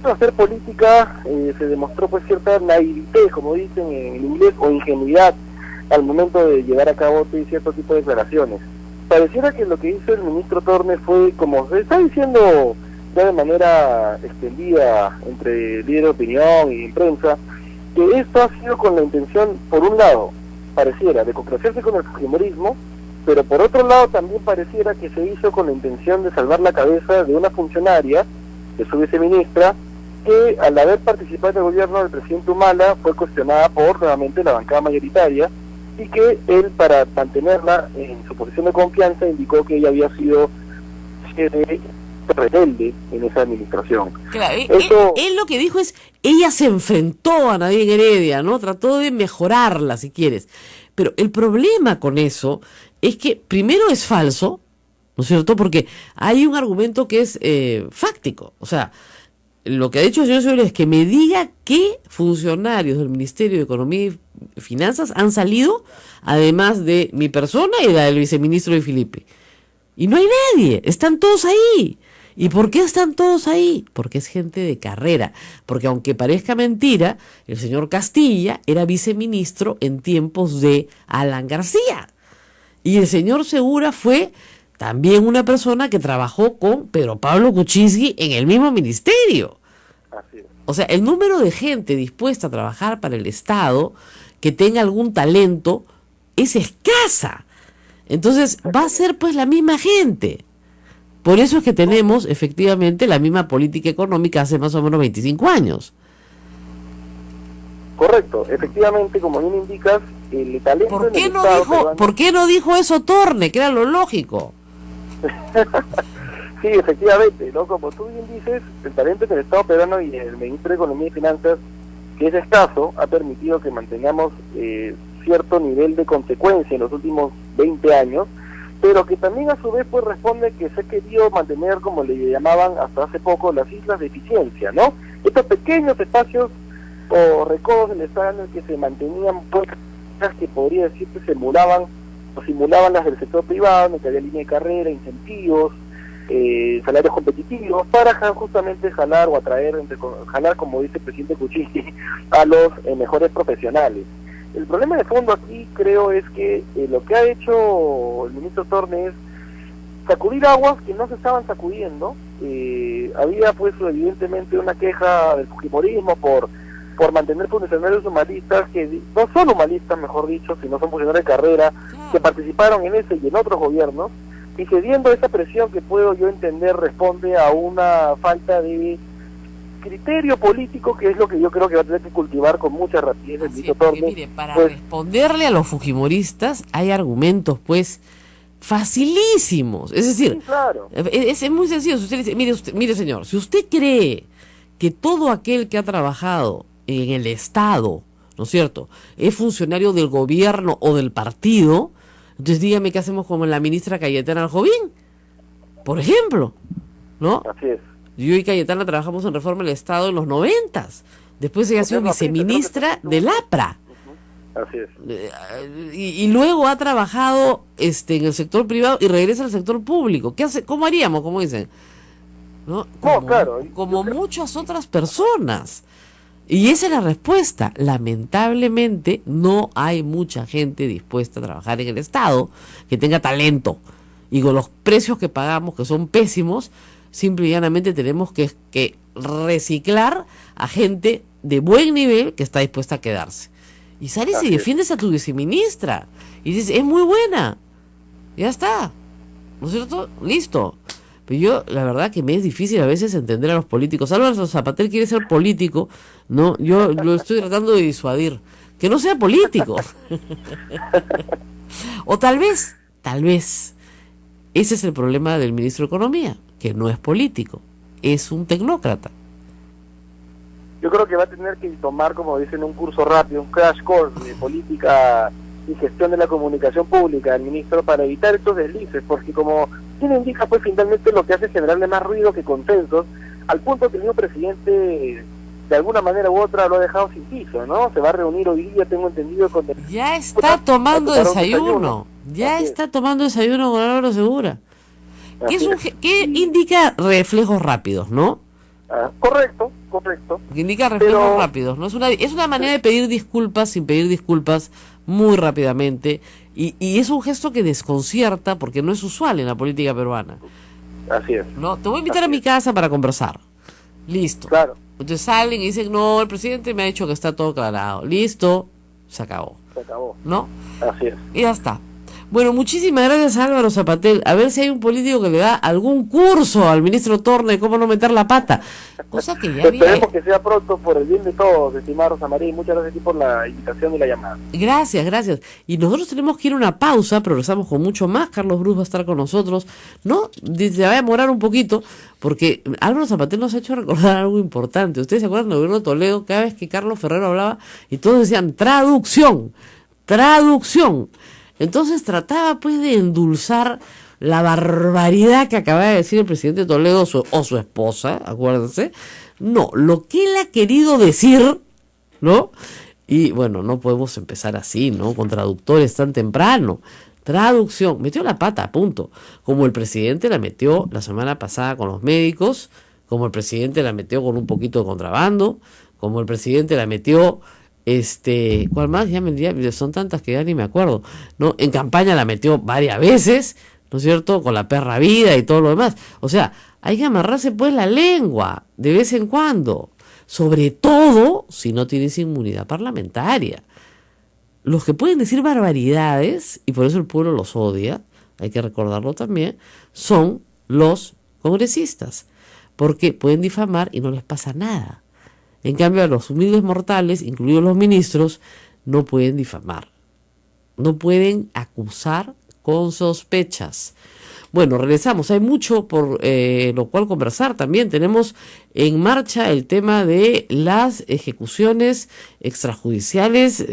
Para hacer política se demostró pues cierta naividad, como dicen en inglés, o ingenuidad al momento de llevar a cabo cierto tipo de declaraciones. Pareciera que lo que hizo el ministro Torne fue, como se está diciendo ya de manera extendida entre líderes de opinión y en prensa, que esto ha sido con la intención, por un lado, pareciera, de complacerse con el fujimorismo, pero por otro lado también pareciera que se hizo con la intención de salvar la cabeza de una funcionaria, de su viceministra, que al haber participado en el gobierno del presidente Humala fue cuestionada por nuevamente la bancada mayoritaria, y que él, para mantenerla en su posición de confianza, indicó que ella había sido rebelde en esa administración. Claro, él lo que dijo es, ella se enfrentó a Nadine Heredia, ¿no? Trató de mejorarla, si quieres. Pero el problema con eso es que primero es falso, ¿no es cierto? Porque hay un argumento que es fáctico. O sea, lo que ha dicho el señor Segura es que me diga qué funcionarios del Ministerio de Economía y Finanzas han salido, además de mi persona y la del viceministro de Filipe. Y no hay nadie, están todos ahí. ¿Y por qué están todos ahí? Porque es gente de carrera. Porque aunque parezca mentira, el señor Castilla era viceministro en tiempos de Alan García. Y el señor Segura fue también una persona que trabajó con Pedro Pablo Kuczynski en el mismo ministerio. Así es. O sea, el número de gente dispuesta a trabajar para el Estado que tenga algún talento es escasa. Entonces va a ser pues la misma gente. Por eso es que tenemos efectivamente la misma política económica hace más o menos 25 años. Correcto, efectivamente, como bien indicas, el talento ¿Por qué no dijo eso Torne, que era lo lógico? Sí, efectivamente, ¿no? Como tú bien dices, el talento en el Estado peruano y el Ministro de Economía y Finanzas, que es escaso, ha permitido que mantengamos cierto nivel de consecuencia en los últimos 20 años, pero que también a su vez pues responde que se ha querido mantener, como le llamaban hasta hace poco, las islas de eficiencia, ¿no? Estos pequeños espacios o recodos del Estado en el que se mantenían pues que podría decir que simulaban las del sector privado, en el que había línea de carrera, incentivos, salarios competitivos, para justamente jalar o atraer, jalar, como dice el presidente Kuczynski, a los mejores profesionales. El problema de fondo aquí creo es que lo que ha hecho el ministro Torne es sacudir aguas que no se estaban sacudiendo. Había pues evidentemente una queja del fujimorismo por mantener funcionarios humanistas, que no son humanistas, mejor dicho, sino son funcionarios de carrera, que participaron en ese y en otros gobiernos, y cediendo esa presión que puedo yo entender responde a una falta de criterio político, que es lo que yo creo que va a tener que cultivar con mucha rapidez el ministro Torne. Mire, para responderle a los fujimoristas hay argumentos pues facilísimos, es decir, sí, claro, es muy sencillo. Si usted dice, mire señor, si usted cree que todo aquel que ha trabajado en el Estado, ¿no es cierto?, es funcionario del gobierno o del partido, entonces dígame qué hacemos con la ministra Cayetana Aljovín, por ejemplo, ¿no? Así es. Yo y Cayetana trabajamos en Reforma del Estado en los 90s, después ella ha sido viceministra del APRA. Así es. Y luego ha trabajado en el sector privado y regresa al sector público. ¿Qué hace? ¿Cómo haríamos? Como dicen, ¿no? Como muchas otras personas. Y esa es la respuesta. Lamentablemente no hay mucha gente dispuesta a trabajar en el Estado que tenga talento. Y con los precios que pagamos, que son pésimos, simple y llanamente tenemos que reciclar a gente de buen nivel que está dispuesta a quedarse. Y sales y defiendes a tu viceministra. Y dices, es muy buena. Ya está. ¿No es cierto? Listo. Pero yo, la verdad que me es difícil a veces entender a los políticos. Álvaro Zapater quiere ser político, ¿no? Yo lo estoy tratando de disuadir. Que no sea político. O tal vez, ese es el problema del ministro de Economía, que no es político, es un tecnócrata. Yo creo que va a tener que tomar, como dicen, un curso rápido, un crash course de política y gestión de la comunicación pública del ministro para evitar estos deslices, porque como quien indica, pues finalmente lo que hace es generarle más ruido que consensos, al punto que el mismo presidente de alguna manera u otra lo ha dejado sin piso, ¿no? Se va a reunir hoy día, tengo entendido, con... Ya está tomando desayuno. Ya está tomando desayuno con Álvaro Segura. ¿Qué indica reflejos rápidos, no? Correcto. Que indica reflejos rápidos, ¿no? Es una manera de pedir disculpas sin pedir disculpas muy rápidamente, y es un gesto que desconcierta porque no es usual en la política peruana. Así es. No, te voy a invitar a mi casa para conversar. Listo. Claro. Entonces salen y dicen, no, el presidente me ha dicho que está todo aclarado. Listo, se acabó. ¿No? Así es. Y ya está. Bueno, muchísimas gracias, Álvaro Zapater. A ver si hay un político que le da algún curso al ministro Torne de cómo no meter la pata. Cosa que ya Esperemos que sea pronto, por el bien de todos, estimada Rosa María, y muchas gracias por la invitación y la llamada. Gracias. Y nosotros tenemos que ir a una pausa, progresamos con mucho más. Carlos Bruz va a estar con nosotros. No, se va a demorar un poquito, porque Álvaro Zapater nos ha hecho recordar algo importante. Ustedes se acuerdan del gobierno de Toledo, cada vez que Carlos Ferrero hablaba, y todos decían, traducción. Entonces trataba pues de endulzar la barbaridad que acaba de decir el presidente Toledo o su esposa, acuérdense. No, lo que él ha querido decir, ¿no? Y bueno, no podemos empezar así, ¿no? Con traductores tan temprano. Traducción, metió la pata, punto. Como el presidente la metió la semana pasada con los médicos, como el presidente la metió con un poquito de contrabando, como el presidente la metió... ¿cuál más? Ya son tantas que ya ni me acuerdo, ¿no? En campaña la metió varias veces, ¿no es cierto? Con la perra vida y todo lo demás. O sea, hay que amarrarse pues la lengua de vez en cuando, sobre todo si no tienes inmunidad parlamentaria. Los que pueden decir barbaridades, y por eso el pueblo los odia, hay que recordarlo también, son los congresistas, porque pueden difamar y no les pasa nada. En cambio, a los humildes mortales, incluidos los ministros, no pueden difamar. No pueden acusar con sospechas. Bueno, regresamos, hay mucho por lo cual conversar también. Tenemos en marcha el tema de las ejecuciones extrajudiciales,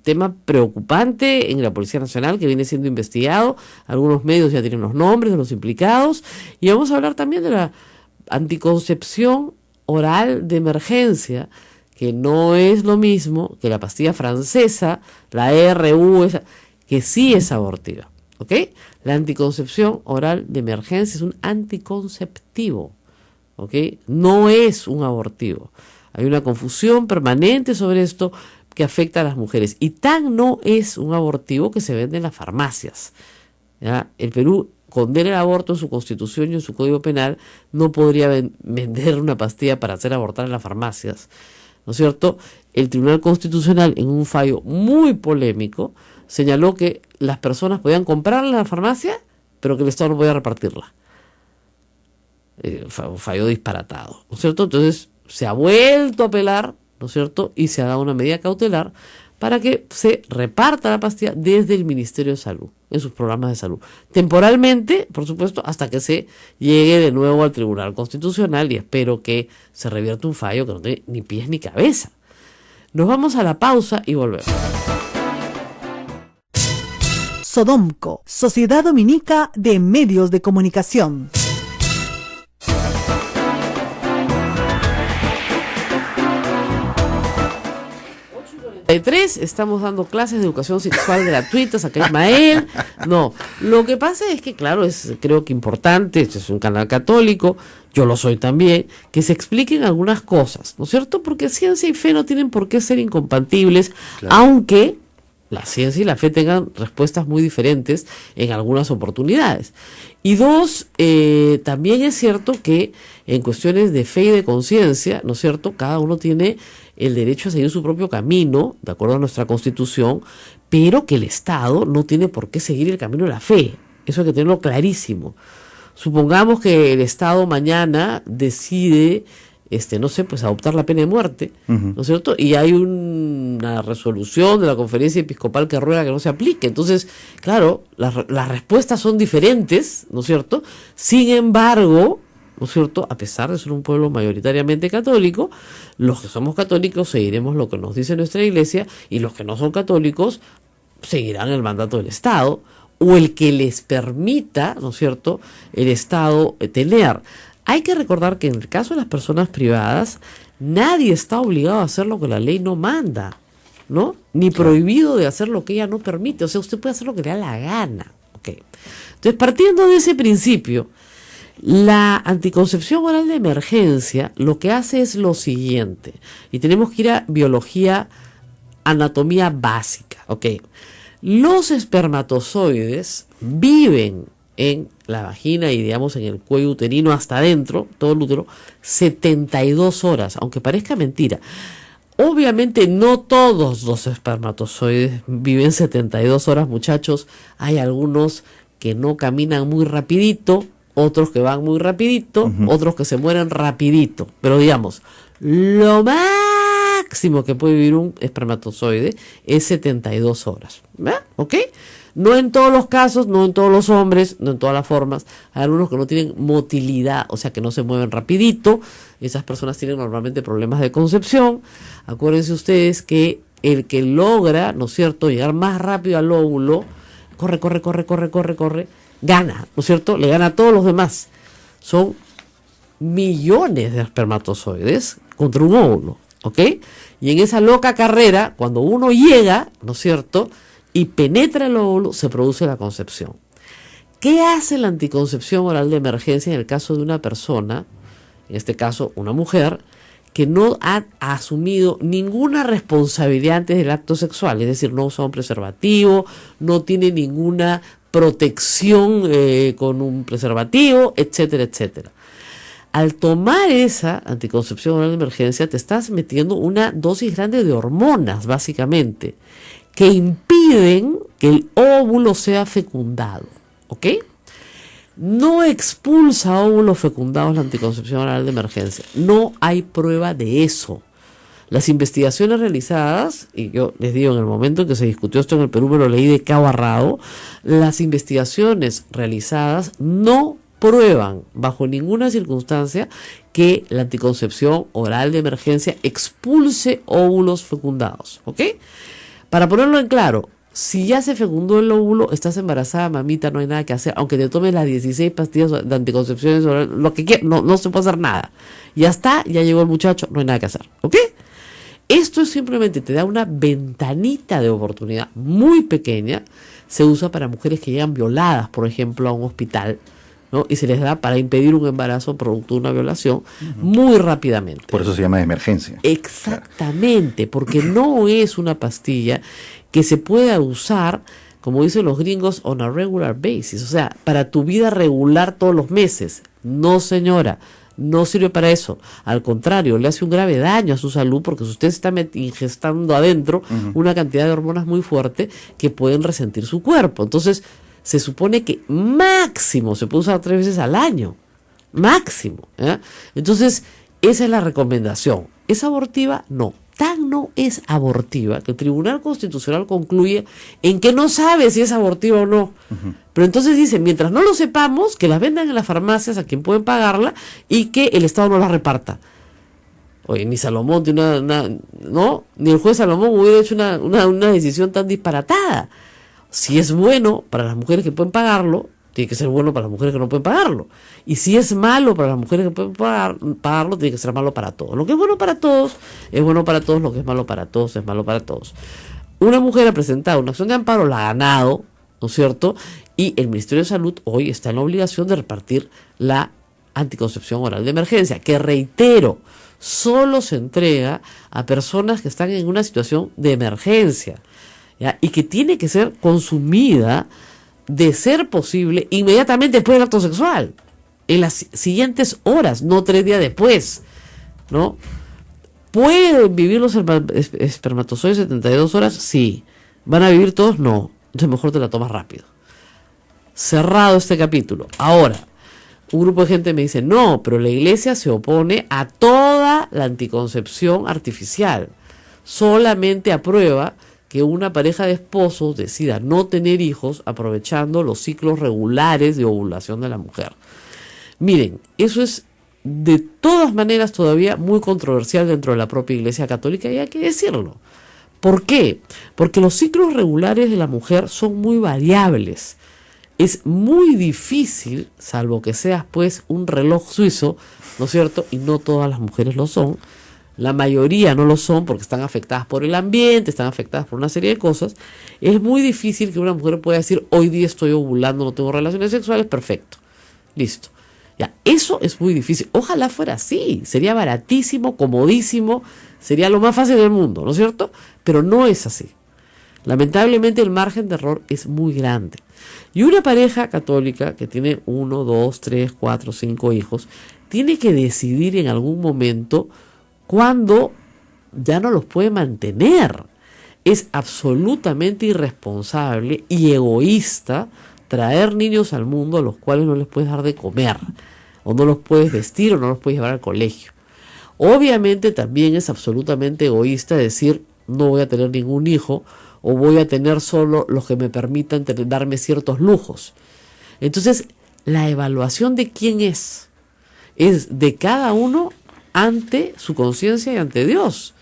tema preocupante en la Policía Nacional que viene siendo investigado. Algunos medios ya tienen los nombres de los implicados, y vamos a hablar también de la anticoncepción oral de emergencia, que no es lo mismo que la pastilla francesa, la ERU, esa, que sí es abortiva, ¿ok? La anticoncepción oral de emergencia es un anticonceptivo, ¿ok? No es un abortivo. Hay una confusión permanente sobre esto que afecta a las mujeres, y tan no es un abortivo que se vende en las farmacias, ¿ya? El Perú condena el aborto en su constitución y en su código penal. No podría vender una pastilla para hacer abortar en las farmacias, ¿no es cierto? El Tribunal Constitucional, en un fallo muy polémico, señaló que las personas podían comprarla en la farmacia, pero que el Estado no podía repartirla. Un fallo disparatado, ¿no es cierto? Entonces se ha vuelto a apelar, ¿no es cierto? Y se ha dado una medida cautelar para que se reparta la pastilla desde el Ministerio de Salud, en sus programas de salud. Temporalmente, por supuesto, hasta que se llegue de nuevo al Tribunal Constitucional, y espero que se revierta un fallo que no tiene ni pies ni cabeza. Nos vamos a la pausa y volvemos. Sodomco, Sociedad Dominica de Medios de Comunicación. Estamos dando clases de educación sexual gratuitas acá en Ismael. No, lo que pasa es que, claro, creo que importante, este es un canal católico, yo lo soy también, que se expliquen algunas cosas, ¿no es cierto? Porque ciencia y fe no tienen por qué ser incompatibles, claro, aunque la ciencia y la fe tengan respuestas muy diferentes en algunas oportunidades. Y dos, también es cierto que en cuestiones de fe y de conciencia, ¿no es cierto?, cada uno tiene el derecho a seguir su propio camino, de acuerdo a nuestra Constitución, pero que el Estado no tiene por qué seguir el camino de la fe. Eso hay que tenerlo clarísimo. Supongamos que el Estado mañana decide, no sé, pues adoptar la pena de muerte, ¿no es cierto? Y hay una resolución de la Conferencia Episcopal que ruega que no se aplique. Entonces, claro, las respuestas son diferentes, ¿no es cierto? Sin embargo, ¿no es cierto?, a pesar de ser un pueblo mayoritariamente católico, los que somos católicos seguiremos lo que nos dice nuestra iglesia, y los que no son católicos seguirán el mandato del Estado, o el que les permita, ¿no es cierto?, el Estado tener. Hay que recordar que en el caso de las personas privadas, nadie está obligado a hacer lo que la ley no manda, ¿no? Ni prohibido de hacer lo que ella no permite. O sea, usted puede hacer lo que le da la gana. Okay. Entonces, partiendo de ese principio, la anticoncepción oral de emergencia lo que hace es lo siguiente, y tenemos que ir a biología, anatomía básica, ¿ok? Los espermatozoides viven en la vagina y, digamos, en el cuello uterino hasta adentro, todo el útero, 72 horas, aunque parezca mentira. Obviamente no todos los espermatozoides viven 72 horas, muchachos. Hay algunos que no caminan muy rapidito, otros que van muy rapidito, otros que se mueren rapidito. Pero digamos, lo máximo que puede vivir un espermatozoide es 72 horas. ¿Verdad? ¿Ok? No en todos los casos, no en todos los hombres, no en todas las formas. Hay algunos que no tienen motilidad, o sea que no se mueven rapidito. Esas personas tienen normalmente problemas de concepción. Acuérdense ustedes que el que logra, ¿no es cierto?, llegar más rápido al óvulo, corre, gana, ¿no es cierto? Le gana a todos los demás. Son millones de espermatozoides contra un óvulo, ¿ok? Y en esa loca carrera, cuando uno llega, ¿no es cierto?, y penetra el óvulo, se produce la concepción. ¿Qué hace la anticoncepción oral de emergencia en el caso de una persona, en este caso una mujer, que no ha asumido ninguna responsabilidad antes del acto sexual? Es decir, no usa un preservativo, no tiene ninguna protección con un preservativo, etcétera, etcétera. Al tomar esa anticoncepción oral de emergencia, te estás metiendo una dosis grande de hormonas, básicamente, que impiden que el óvulo sea fecundado, ¿ok? No expulsa óvulos fecundados la anticoncepción oral de emergencia. No hay prueba de eso. Las investigaciones realizadas, y yo les digo, en el momento en que se discutió esto en el Perú, me lo leí de cabo a rabo, las investigaciones realizadas no prueban bajo ninguna circunstancia que la anticoncepción oral de emergencia expulse óvulos fecundados, ¿ok? Para ponerlo en claro, si ya se fecundó el óvulo, estás embarazada, mamita, no hay nada que hacer, aunque te tomes las 16 pastillas de anticoncepción oral, lo que quieras, no se puede hacer nada. Ya está, ya llegó el muchacho, no hay nada que hacer, ¿ok? Esto simplemente te da una ventanita de oportunidad muy pequeña. Se usa para mujeres que llegan violadas, por ejemplo, a un hospital, ¿no? Y se les da para impedir un embarazo producto de una violación muy rápidamente. Por eso se llama de emergencia. Exactamente, porque no es una pastilla que se pueda usar, como dicen los gringos, on a regular basis, o sea, para tu vida regular todos los meses. No, señora, no sirve para eso. Al contrario, le hace un grave daño a su salud, porque si usted está ingestando adentro una cantidad de hormonas muy fuerte que pueden resentir su cuerpo. Entonces, se supone que máximo se puede usar 3 veces al año. Máximo. ¿Eh? Entonces, esa es la recomendación. ¿Es abortiva? No. Tan no es abortiva que el Tribunal Constitucional concluye en que no sabe si es abortiva o no. Pero entonces dice, mientras no lo sepamos, que las vendan en las farmacias a quien pueden pagarla y que el Estado no la reparta. Oye, ni Salomón tiene ¿no? Ni el juez Salomón hubiera hecho una decisión tan disparatada. Si es bueno para las mujeres que pueden pagarlo, tiene que ser bueno para las mujeres que no pueden pagarlo. Y si es malo para las mujeres que pueden pagarlo, tiene que ser malo para todos. Lo que es bueno para todos, es bueno para todos. Lo que es malo para todos, es malo para todos. Una mujer ha presentado una acción de amparo, la ha ganado, ¿no es cierto? Y el Ministerio de Salud hoy está en la obligación de repartir la anticoncepción oral de emergencia, que reitero, solo se entrega a personas que están en una situación de emergencia, ¿ya? Y que tiene que ser consumida, de ser posible, inmediatamente después del acto sexual, en las siguientes horas, no 3 días después, ¿no? ¿Pueden vivir los espermatozoides 72 horas? Sí. ¿Van a vivir todos? No. Entonces mejor te la tomas rápido. Cerrado este capítulo. Ahora, un grupo de gente me dice, no, pero la iglesia se opone a toda la anticoncepción artificial. Solamente aprueba que una pareja de esposos decida no tener hijos aprovechando los ciclos regulares de ovulación de la mujer. Miren, eso es de todas maneras todavía muy controversial dentro de la propia Iglesia Católica, y hay que decirlo. ¿Por qué? Porque los ciclos regulares de la mujer son muy variables. Es muy difícil, salvo que seas pues un reloj suizo, ¿no es cierto? Y no todas las mujeres lo son. La mayoría no lo son porque están afectadas por el ambiente, están afectadas por una serie de cosas. Es muy difícil que una mujer pueda decir, hoy día estoy ovulando, no tengo relaciones sexuales, perfecto, listo. Ya, eso es muy difícil. Ojalá fuera así, sería baratísimo, comodísimo, sería lo más fácil del mundo, ¿no es cierto? Pero no es así. Lamentablemente el margen de error es muy grande. Y una pareja católica que tiene 1, 2, 3, 4, 5 hijos, tiene que decidir en algún momento cuando ya no los puede mantener. Es absolutamente irresponsable y egoísta traer niños al mundo a los cuales no les puedes dar de comer, o no los puedes vestir, o no los puedes llevar al colegio. Obviamente también es absolutamente egoísta decir, no voy a tener ningún hijo, o voy a tener solo los que me permitan darme ciertos lujos. Entonces, la evaluación de quién es de cada uno ante su conciencia y ante Dios.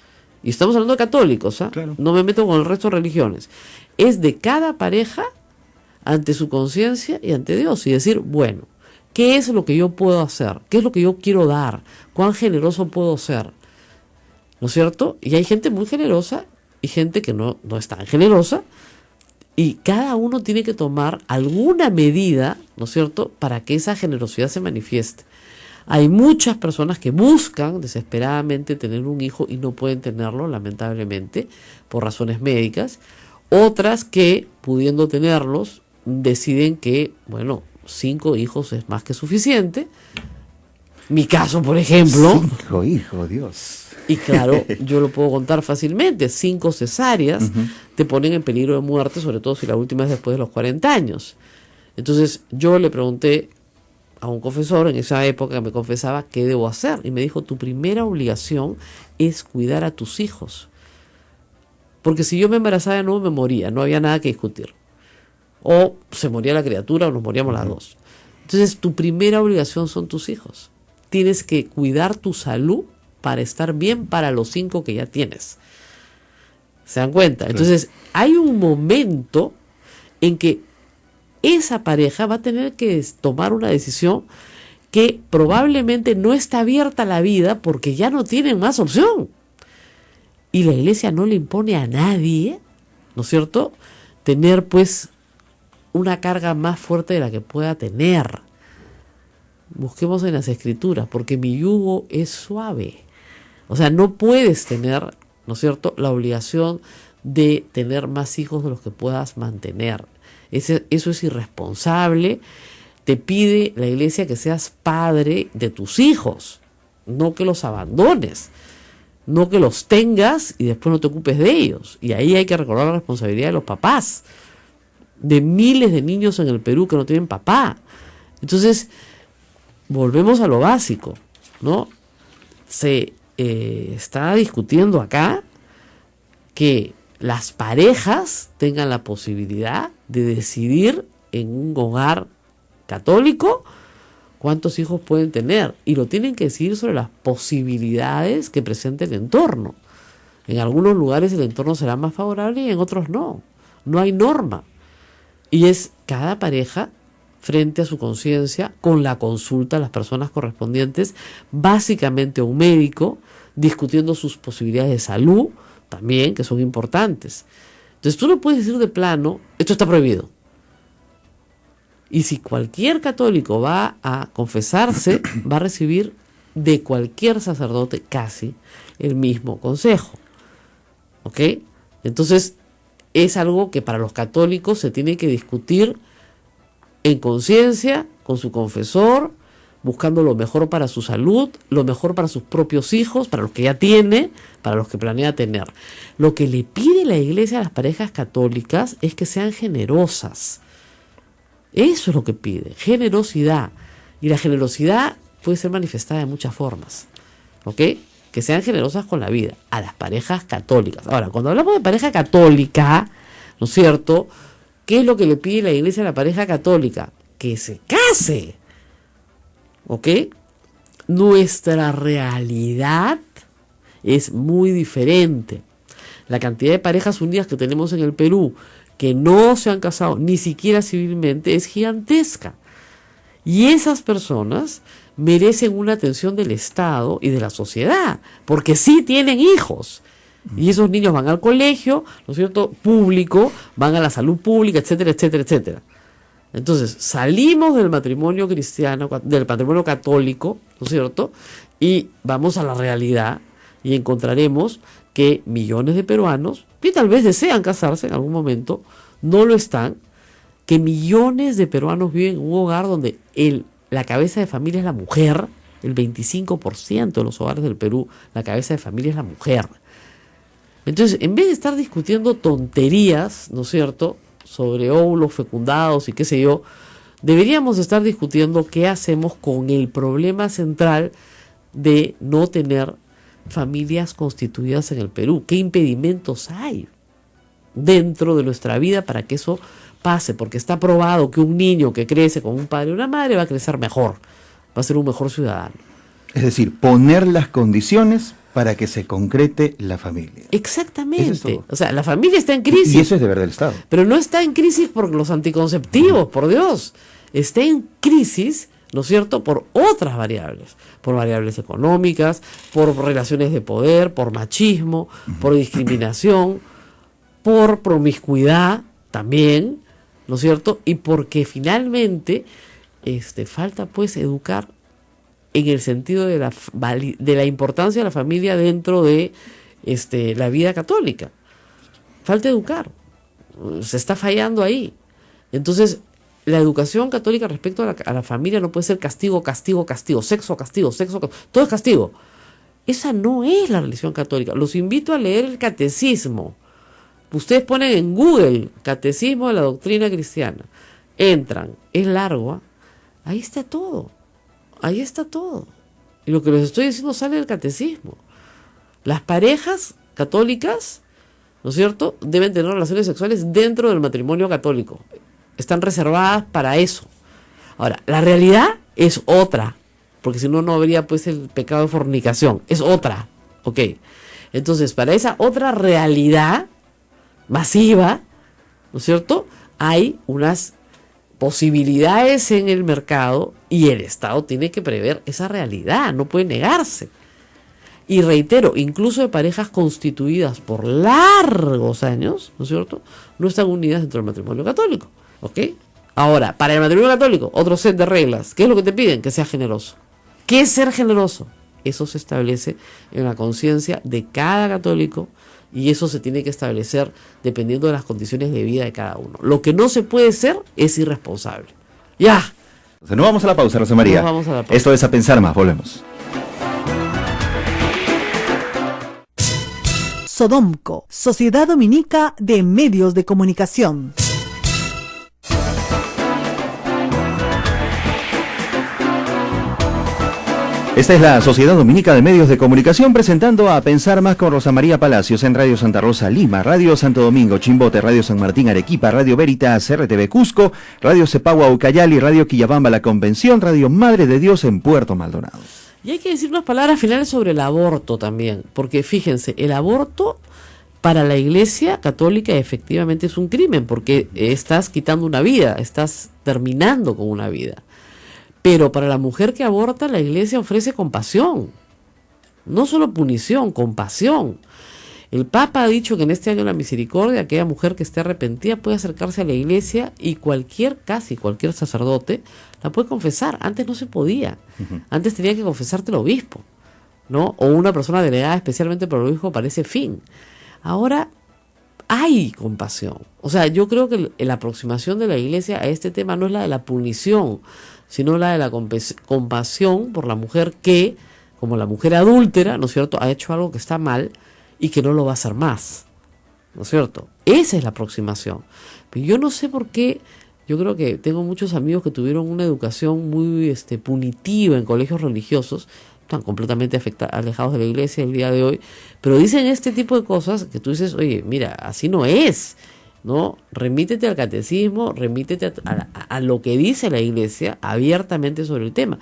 Y estamos hablando de católicos, ¿ah? Claro. No me meto con el resto de religiones. Es de cada pareja ante su conciencia y ante Dios. Y decir, bueno, ¿qué es lo que yo puedo hacer? ¿Qué es lo que yo quiero dar? ¿Cuán generoso puedo ser? ¿No es cierto? Y hay gente muy generosa y gente que no es tan generosa. Y cada uno tiene que tomar alguna medida, ¿no es cierto?, para que esa generosidad se manifieste. Hay muchas personas que buscan desesperadamente tener un hijo y no pueden tenerlo, lamentablemente, por razones médicas. Otras que, pudiendo tenerlos, deciden que, bueno, 5 hijos es más que suficiente. Mi caso, por ejemplo. 5 hijos, Dios. Y claro, yo lo puedo contar fácilmente. 5 cesáreas te ponen en peligro de muerte, sobre todo si la última es después de los 40 años. Entonces, yo le pregunté a un confesor en esa época, me confesaba qué debo hacer, y me dijo: tu primera obligación es cuidar a tus hijos, porque si yo me embarazaba no me moría, no había nada que discutir, o se moría la criatura o nos moríamos las dos. Entonces tu primera obligación son tus hijos, tienes que cuidar tu salud para estar bien para los 5 que ya tienes. ¿Se dan cuenta? Entonces hay un momento en que esa pareja va a tener que tomar una decisión que probablemente no está abierta a la vida porque ya no tienen más opción. Y la iglesia no le impone a nadie, ¿no es cierto?, tener pues una carga más fuerte de la que pueda tener. Busquemos en las escrituras, porque mi yugo es suave. O sea, no puedes tener, ¿no es cierto?, la obligación de tener más hijos de los que puedas mantener. Eso es irresponsable. Te pide la iglesia que seas padre de tus hijos, no que los abandones, no que los tengas y después no te ocupes de ellos. Y ahí hay que recordar la responsabilidad de los papás, de miles de niños en el Perú que no tienen papá. Entonces, volvemos a lo básico, ¿no? Se está discutiendo acá que las parejas tengan la posibilidad de decidir en un hogar católico cuántos hijos pueden tener, y lo tienen que decidir sobre las posibilidades que presenta el entorno. En algunos lugares el entorno será más favorable y en otros no. No hay norma. Y es cada pareja frente a su conciencia, con la consulta a las personas correspondientes, básicamente un médico, discutiendo sus posibilidades de salud también, que son importantes. Entonces tú no puedes decir de plano, esto está prohibido. Y si cualquier católico va a confesarse, va a recibir de cualquier sacerdote casi el mismo consejo. ¿Ok? Entonces es algo que para los católicos se tiene que discutir en conciencia, con su confesor, buscando lo mejor para su salud, lo mejor para sus propios hijos, para los que ya tiene, para los que planea tener. Lo que le pide la iglesia a las parejas católicas es que sean generosas. Eso es lo que pide, generosidad. Y la generosidad puede ser manifestada de muchas formas, ¿ok? Que sean generosas con la vida, a las parejas católicas. Ahora, cuando hablamos de pareja católica, ¿no es cierto?, ¿qué es lo que le pide la iglesia a la pareja católica? Que se case, ¿ok? Nuestra realidad es muy diferente. La cantidad de parejas unidas que tenemos en el Perú que no se han casado ni siquiera civilmente es gigantesca. Y esas personas merecen una atención del Estado y de la sociedad, porque sí tienen hijos. Y esos niños van al colegio, ¿no es cierto?, público, van a la salud pública, etcétera, etcétera, etcétera. Entonces, salimos del matrimonio cristiano, del matrimonio católico, ¿no es cierto?, y vamos a la realidad y encontraremos que millones de peruanos, que tal vez desean casarse en algún momento, no lo están, que millones de peruanos viven en un hogar donde la cabeza de familia es la mujer, el 25% de los hogares del Perú, la cabeza de familia es la mujer. Entonces, en vez de estar discutiendo tonterías, ¿no es cierto?, sobre óvulos fecundados y qué sé yo, deberíamos estar discutiendo qué hacemos con el problema central de no tener familias constituidas en el Perú. ¿Qué impedimentos hay dentro de nuestra vida para que eso pase? Porque está probado que un niño que crece con un padre y una madre va a crecer mejor, va a ser un mejor ciudadano. Es decir, poner las condiciones para que se concrete la familia. Exactamente. O sea, la familia está en crisis. Y eso es deber del Estado. Pero no está en crisis por los anticonceptivos, por Dios. Está en crisis, ¿no es cierto?, por otras variables. Por variables económicas, por relaciones de poder, por machismo, por discriminación, por promiscuidad también, ¿no es cierto? Y porque finalmente falta pues educar en el sentido de la importancia de la familia dentro de la vida católica. Falta educar. Se está fallando ahí. Entonces, la educación católica respecto a la familia no puede ser castigo, castigo, castigo, sexo, castigo, sexo, todo es castigo. Esa no es la religión católica. Los invito a leer el catecismo. Ustedes ponen en Google Catecismo de la Doctrina Cristiana. Entran. Es largo, ¿eh? Ahí está todo. Ahí está todo. Y lo que les estoy diciendo sale del catecismo. Las parejas católicas, ¿no es cierto?, deben tener relaciones sexuales dentro del matrimonio católico. Están reservadas para eso. Ahora, la realidad es otra, porque si no, no habría pues el pecado de fornicación. Es otra, ¿ok? Entonces, para esa otra realidad masiva, ¿no es cierto?, hay unas posibilidades en el mercado y el Estado tiene que prever esa realidad, no puede negarse. Y reitero, incluso de parejas constituidas por largos años, ¿no es cierto?, no están unidas dentro del matrimonio católico, ¿ok? Ahora, para el matrimonio católico, otro set de reglas. ¿Qué es lo que te piden? Que seas generoso. ¿Qué es ser generoso? Eso se establece en la conciencia de cada católico y eso se tiene que establecer dependiendo de las condiciones de vida de cada uno. Lo que no se puede ser es irresponsable. ¡Ya! Entonces, no vamos a la pausa, Rosa María. No vamos a la pausa. Esto es A Pensar Más, volvemos. Sodomco, Sociedad Dominica de Medios de Comunicación. Esta es la Sociedad Dominica de Medios de Comunicación presentando A Pensar Más con Rosa María Palacios en Radio Santa Rosa Lima, Radio Santo Domingo Chimbote, Radio San Martín Arequipa, Radio Veritas RTV Cusco, Radio Cepagua Ucayali, Radio Quillabamba La Convención, Radio Madre de Dios en Puerto Maldonado. Y hay que decir unas palabras finales sobre el aborto también, porque fíjense, el aborto para la Iglesia Católica efectivamente es un crimen, porque estás quitando una vida, estás terminando con una vida. Pero para la mujer que aborta, la Iglesia ofrece compasión, no solo punición, compasión. El Papa ha dicho que en este año de la misericordia, aquella mujer que esté arrepentida puede acercarse a la Iglesia y casi cualquier sacerdote la puede confesar. Antes no se podía. Antes tenía que confesarte el obispo, ¿no? O una persona delegada especialmente por el obispo para ese fin. Ahora hay compasión. O sea, yo creo que la aproximación de la Iglesia a este tema no es la de la punición, sino la de la compasión por la mujer que, como la mujer adúltera, ¿no es cierto?, ha hecho algo que está mal y que no lo va a hacer más, ¿no es cierto? Esa es la aproximación. Pero yo no sé por qué, yo creo que tengo muchos amigos que tuvieron una educación muy punitiva en colegios religiosos, están completamente alejados de la Iglesia el día de hoy, pero dicen este tipo de cosas que tú dices, oye, mira, así no es, ¿no? Remítete al catecismo, remítete a lo que dice la Iglesia abiertamente sobre el tema.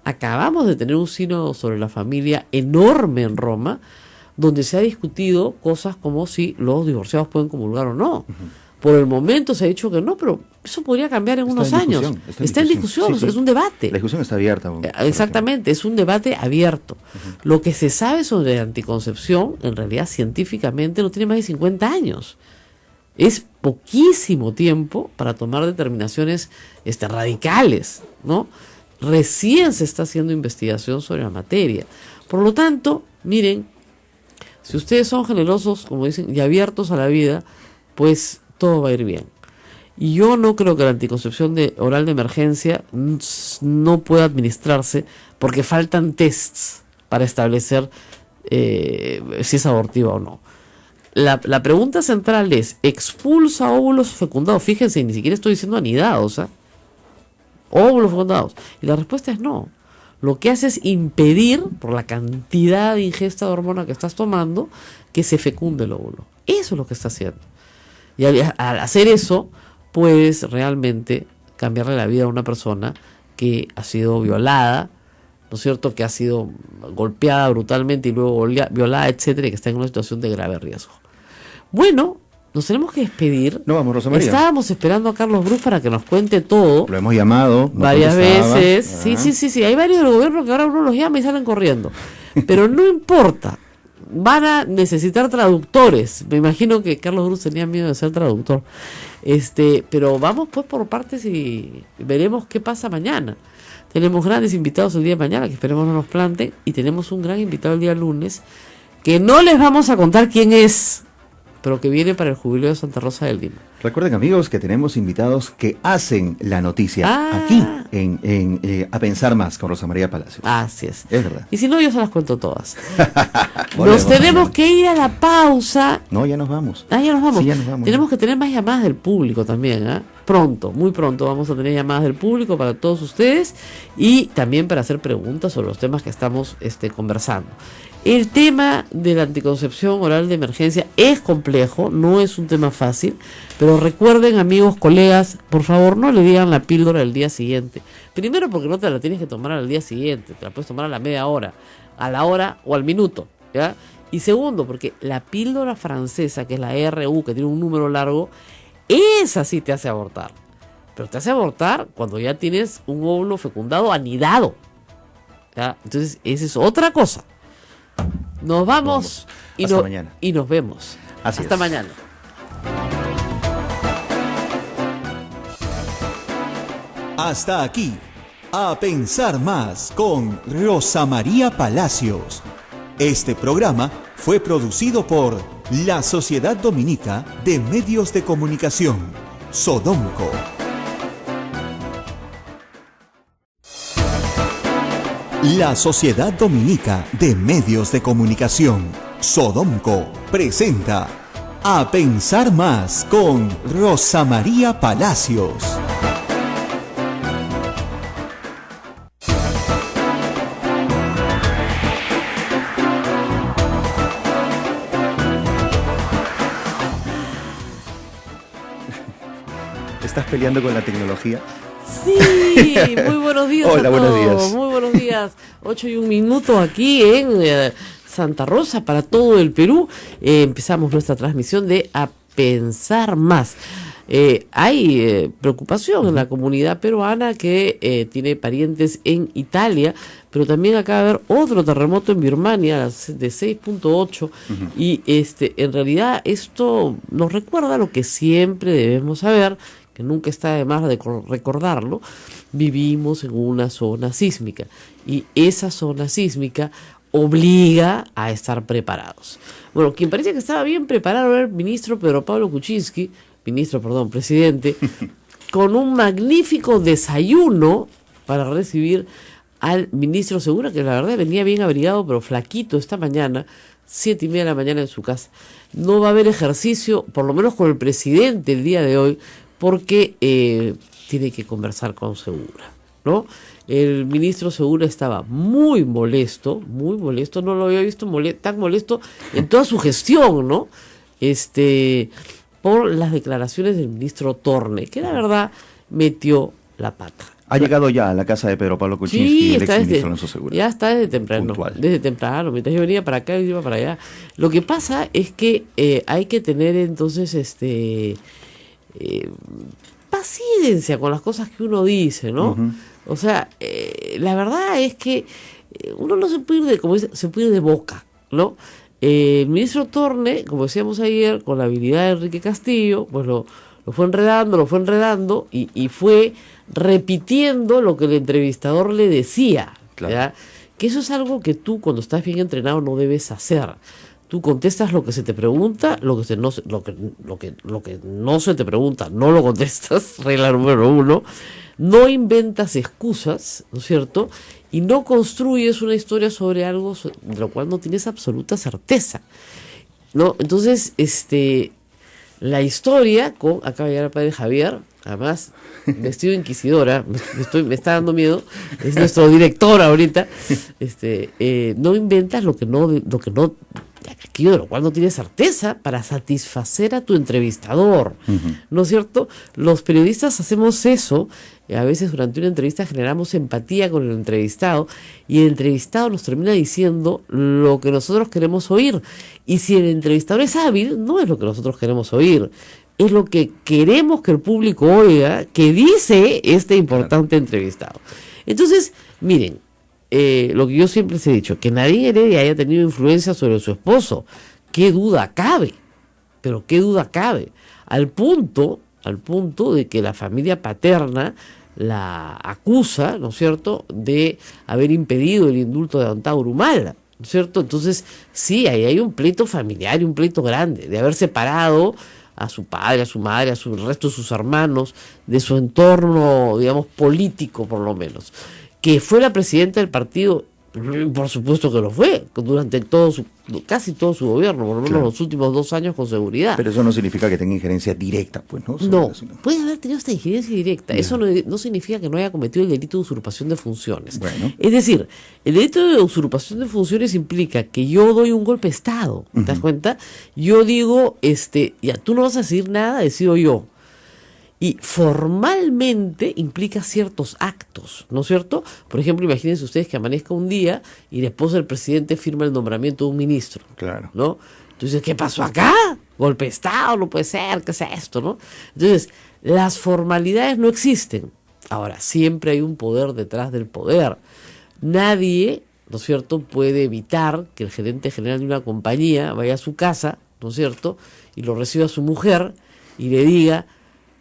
Acabamos de tener un sínodo sobre la familia enorme en Roma, donde se ha discutido cosas como si los divorciados pueden comulgar o no. Por el momento se ha dicho que no, pero eso podría cambiar en unos años. Está en discusión, sí, sí. Es un debate. La discusión está abierta. Exactamente, es un debate abierto. Lo que se sabe sobre la anticoncepción, en realidad científicamente, no tiene más de 50 años. Es poquísimo tiempo para tomar determinaciones radicales, ¿no? Recién se está haciendo investigación sobre la materia. Por lo tanto, miren, si ustedes son generosos, como dicen, y abiertos a la vida, pues todo va a ir bien. Y yo no creo que la anticoncepción oral de emergencia no pueda administrarse porque faltan tests para establecer si es abortiva o no. La pregunta central es, ¿expulsa óvulos fecundados? Fíjense, ni siquiera estoy diciendo anidados, ¿eh? Óvulos fecundados. Y la respuesta es no. Lo que hace es impedir, por la cantidad de ingesta de hormona que estás tomando, que se fecunde el óvulo. Eso es lo que está haciendo. Y al hacer eso, puedes realmente cambiarle la vida a una persona que ha sido violada, ¿no es cierto?, que ha sido golpeada brutalmente y luego violada, etcétera, y que está en una situación de grave riesgo. Bueno, nos tenemos que despedir. No vamos, Rosa María. Estábamos esperando a Carlos Bruce para que nos cuente todo. Lo hemos llamado. No varias veces. Ah. Sí. Hay varios del gobierno que ahora uno los llama y salen corriendo. Pero no importa. Van a necesitar traductores. Me imagino que Carlos Bruce tenía miedo de ser traductor. Pero vamos pues por partes y veremos qué pasa mañana. Tenemos grandes invitados el día de mañana que esperemos no nos planten. Y tenemos un gran invitado el día lunes que no les vamos a contar quién es, pero que viene para el jubileo de Santa Rosa del Lima. Recuerden, amigos, que tenemos invitados que hacen la noticia aquí en A Pensar Más con Rosa María Palacios. Así es. Es verdad. Y si no, yo se las cuento todas. Volvemos, Nos tenemos que ir a la pausa. No, ya nos vamos. Ya nos vamos. Sí, ya nos vamos. Tenemos que tener más llamadas del público también, ¿eh? Pronto, muy pronto vamos a tener llamadas del público para todos ustedes y también para hacer preguntas sobre los temas que estamos conversando. El tema de la anticoncepción oral de emergencia es complejo, no es un tema fácil, pero recuerden, amigos, colegas, por favor no le digan la píldora el día siguiente. Primero porque no te la tienes que tomar al día siguiente, te la puedes tomar a la media hora, a la hora o al minuto, ¿ya? Y segundo, porque la píldora francesa, que es la RU, que tiene un número largo, esa sí te hace abortar. Pero te hace abortar cuando ya tienes un óvulo fecundado anidado, ¿ya? Entonces, esa es otra cosa. Nos vamos hasta mañana. Y nos vemos. Así hasta es. mañana. Hasta aquí, A Pensar Más con Rosa María Palacios. Este programa fue producido por la Sociedad Dominica de Medios de Comunicación, Sodomco. La Sociedad Dominica de Medios de Comunicación, Sodomco, presenta A Pensar Más con Rosa María Palacios. ¿Estás peleando con la tecnología? Sí, muy buenos días. Hola, a todos. buenos días. Muy buenos días. 8:01 aquí en Santa Rosa para todo el Perú. Empezamos nuestra transmisión de A Pensar Más. Hay preocupación en la comunidad peruana que tiene parientes en Italia, pero también acaba de haber otro terremoto en Birmania de 6.8 y en realidad esto nos recuerda lo que siempre debemos saber, que nunca está de más de recordarlo. Vivimos en una zona sísmica y esa zona sísmica obliga a estar preparados. Bueno, quien parecía que estaba bien preparado era el ministro Pedro Pablo Kuczynski, presidente, con un magnífico desayuno para recibir al ministro Segura, que la verdad venía bien abrigado, pero flaquito esta mañana, 7:30 de la mañana en su casa. No va a haber ejercicio, por lo menos con el presidente el día de hoy, porque tiene que conversar con Segura, ¿no? El ministro Segura estaba muy molesto, no lo había visto tan molesto en toda su gestión, ¿no? Por las declaraciones del ministro Torne, que la verdad metió la pata. Ha llegado ya a la casa de Pedro Pablo Kuczynski, el exministro Alonso Segura. Ya está desde temprano. Puntual. Desde temprano. Mientras yo venía para acá, yo iba para allá. Lo que pasa es que hay que tener entonces paciencia con las cosas que uno dice, ¿no? O sea, la verdad es que uno no se puede ir de, como dice, se puede ir de boca, ¿no? El ministro Torne, como decíamos ayer, con la habilidad de Enrique Castillo, pues lo fue enredando y fue repitiendo lo que el entrevistador le decía, Claro. ¿ya? Que eso es algo que tú, cuando estás bien entrenado, no debes hacer. Tú contestas lo que se te pregunta, lo que no se te pregunta, no lo contestas, regla número 1. No inventas excusas, ¿no es cierto? Y no construyes una historia sobre algo de lo cual no tienes absoluta certeza, ¿no? Entonces, la historia con, acaba de llegar el padre Javier, además vestido de inquisidora, me está dando miedo, es nuestro director ahorita. No inventas lo que no aquello de lo cual no tienes certeza para satisfacer a tu entrevistador, ¿no es cierto? Los periodistas hacemos eso, a veces durante una entrevista generamos empatía con el entrevistado y el entrevistado nos termina diciendo lo que nosotros queremos oír, y si el entrevistador es hábil, no es lo que nosotros queremos oír, es lo que queremos que el público oiga, que dice este importante entrevistado. Entonces, miren, lo que yo siempre les he dicho, que Nadine Heredia haya tenido influencia sobre su esposo, qué duda cabe, pero qué duda cabe, al punto de que la familia paterna la acusa, ¿no es cierto?, de haber impedido el indulto de Don Tauro Humala, ¿no es cierto? Entonces, sí, ahí hay un pleito familiar y un pleito grande, de haber separado a su padre, a su madre, a su el resto de sus hermanos, de su entorno, digamos, político por lo menos. Que fue la presidenta del partido, por supuesto que lo fue, durante casi todo su gobierno, por lo menos los últimos 2 años con seguridad. Pero eso no significa que tenga injerencia directa, pues, ¿no? No, puede haber tenido esta injerencia directa. Eso no significa que no haya cometido el delito de usurpación de funciones. Bueno. Es decir, el delito de usurpación de funciones implica que yo doy un golpe de Estado, ¿te das cuenta? Yo digo, ya tú no vas a decir nada, decido yo. Y formalmente implica ciertos actos, ¿no es cierto? Por ejemplo, imagínense ustedes que amanezca un día y la esposa del presidente firma el nombramiento de un ministro. Claro. ¿No? Entonces, ¿qué pasó acá? Golpe de Estado, no puede ser, ¿qué es esto, no? Entonces, las formalidades no existen. Ahora, siempre hay un poder detrás del poder. Nadie, ¿no es cierto?, puede evitar que el gerente general de una compañía vaya a su casa, ¿no es cierto?, y lo reciba a su mujer y le diga: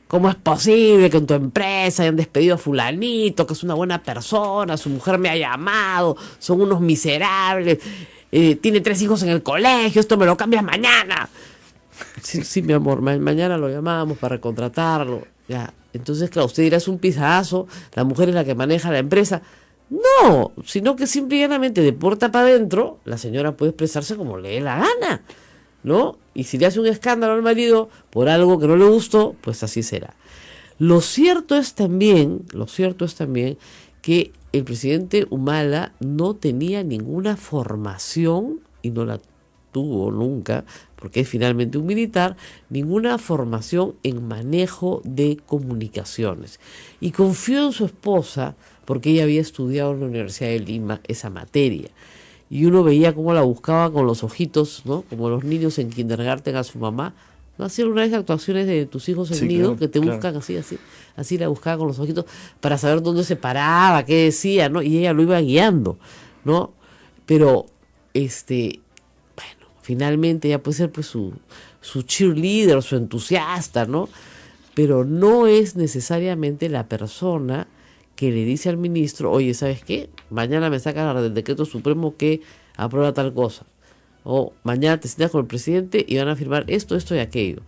¿cómo es posible que en tu empresa hayan despedido a fulanito, que es una buena persona, su mujer me ha llamado, son unos miserables, tiene 3 hijos en el colegio, esto me lo cambias mañana? Sí, mi amor, mañana lo llamamos para recontratarlo. Ya. Entonces, claro, usted dirá, es un pisazo, la mujer es la que maneja la empresa. No, sino que simplemente de puerta para adentro, la señora puede expresarse como le dé la gana, ¿no? Y si le hace un escándalo al marido por algo que no le gustó, pues así será. Lo cierto es también que el presidente Humala no tenía ninguna formación, y no la tuvo nunca, porque es finalmente un militar, ninguna formación en manejo de comunicaciones. Y confió en su esposa, porque ella había estudiado en la Universidad de Lima esa materia. Y uno veía cómo la buscaba con los ojitos, ¿no? Como los niños en kindergarten a su mamá. ¿No hacían una vez actuaciones de tus hijos en nido, claro, que te buscan así la buscaba con los ojitos para saber dónde se paraba, qué decía, ¿no? Y ella lo iba guiando, ¿no? Pero, bueno, finalmente ella puede ser pues su cheerleader, su entusiasta, ¿no? Pero no es necesariamente la persona que le dice al ministro: oye, ¿sabes qué? Mañana me sacan del decreto supremo que aprueba tal cosa. O mañana te sientas con el presidente y van a firmar esto y aquello.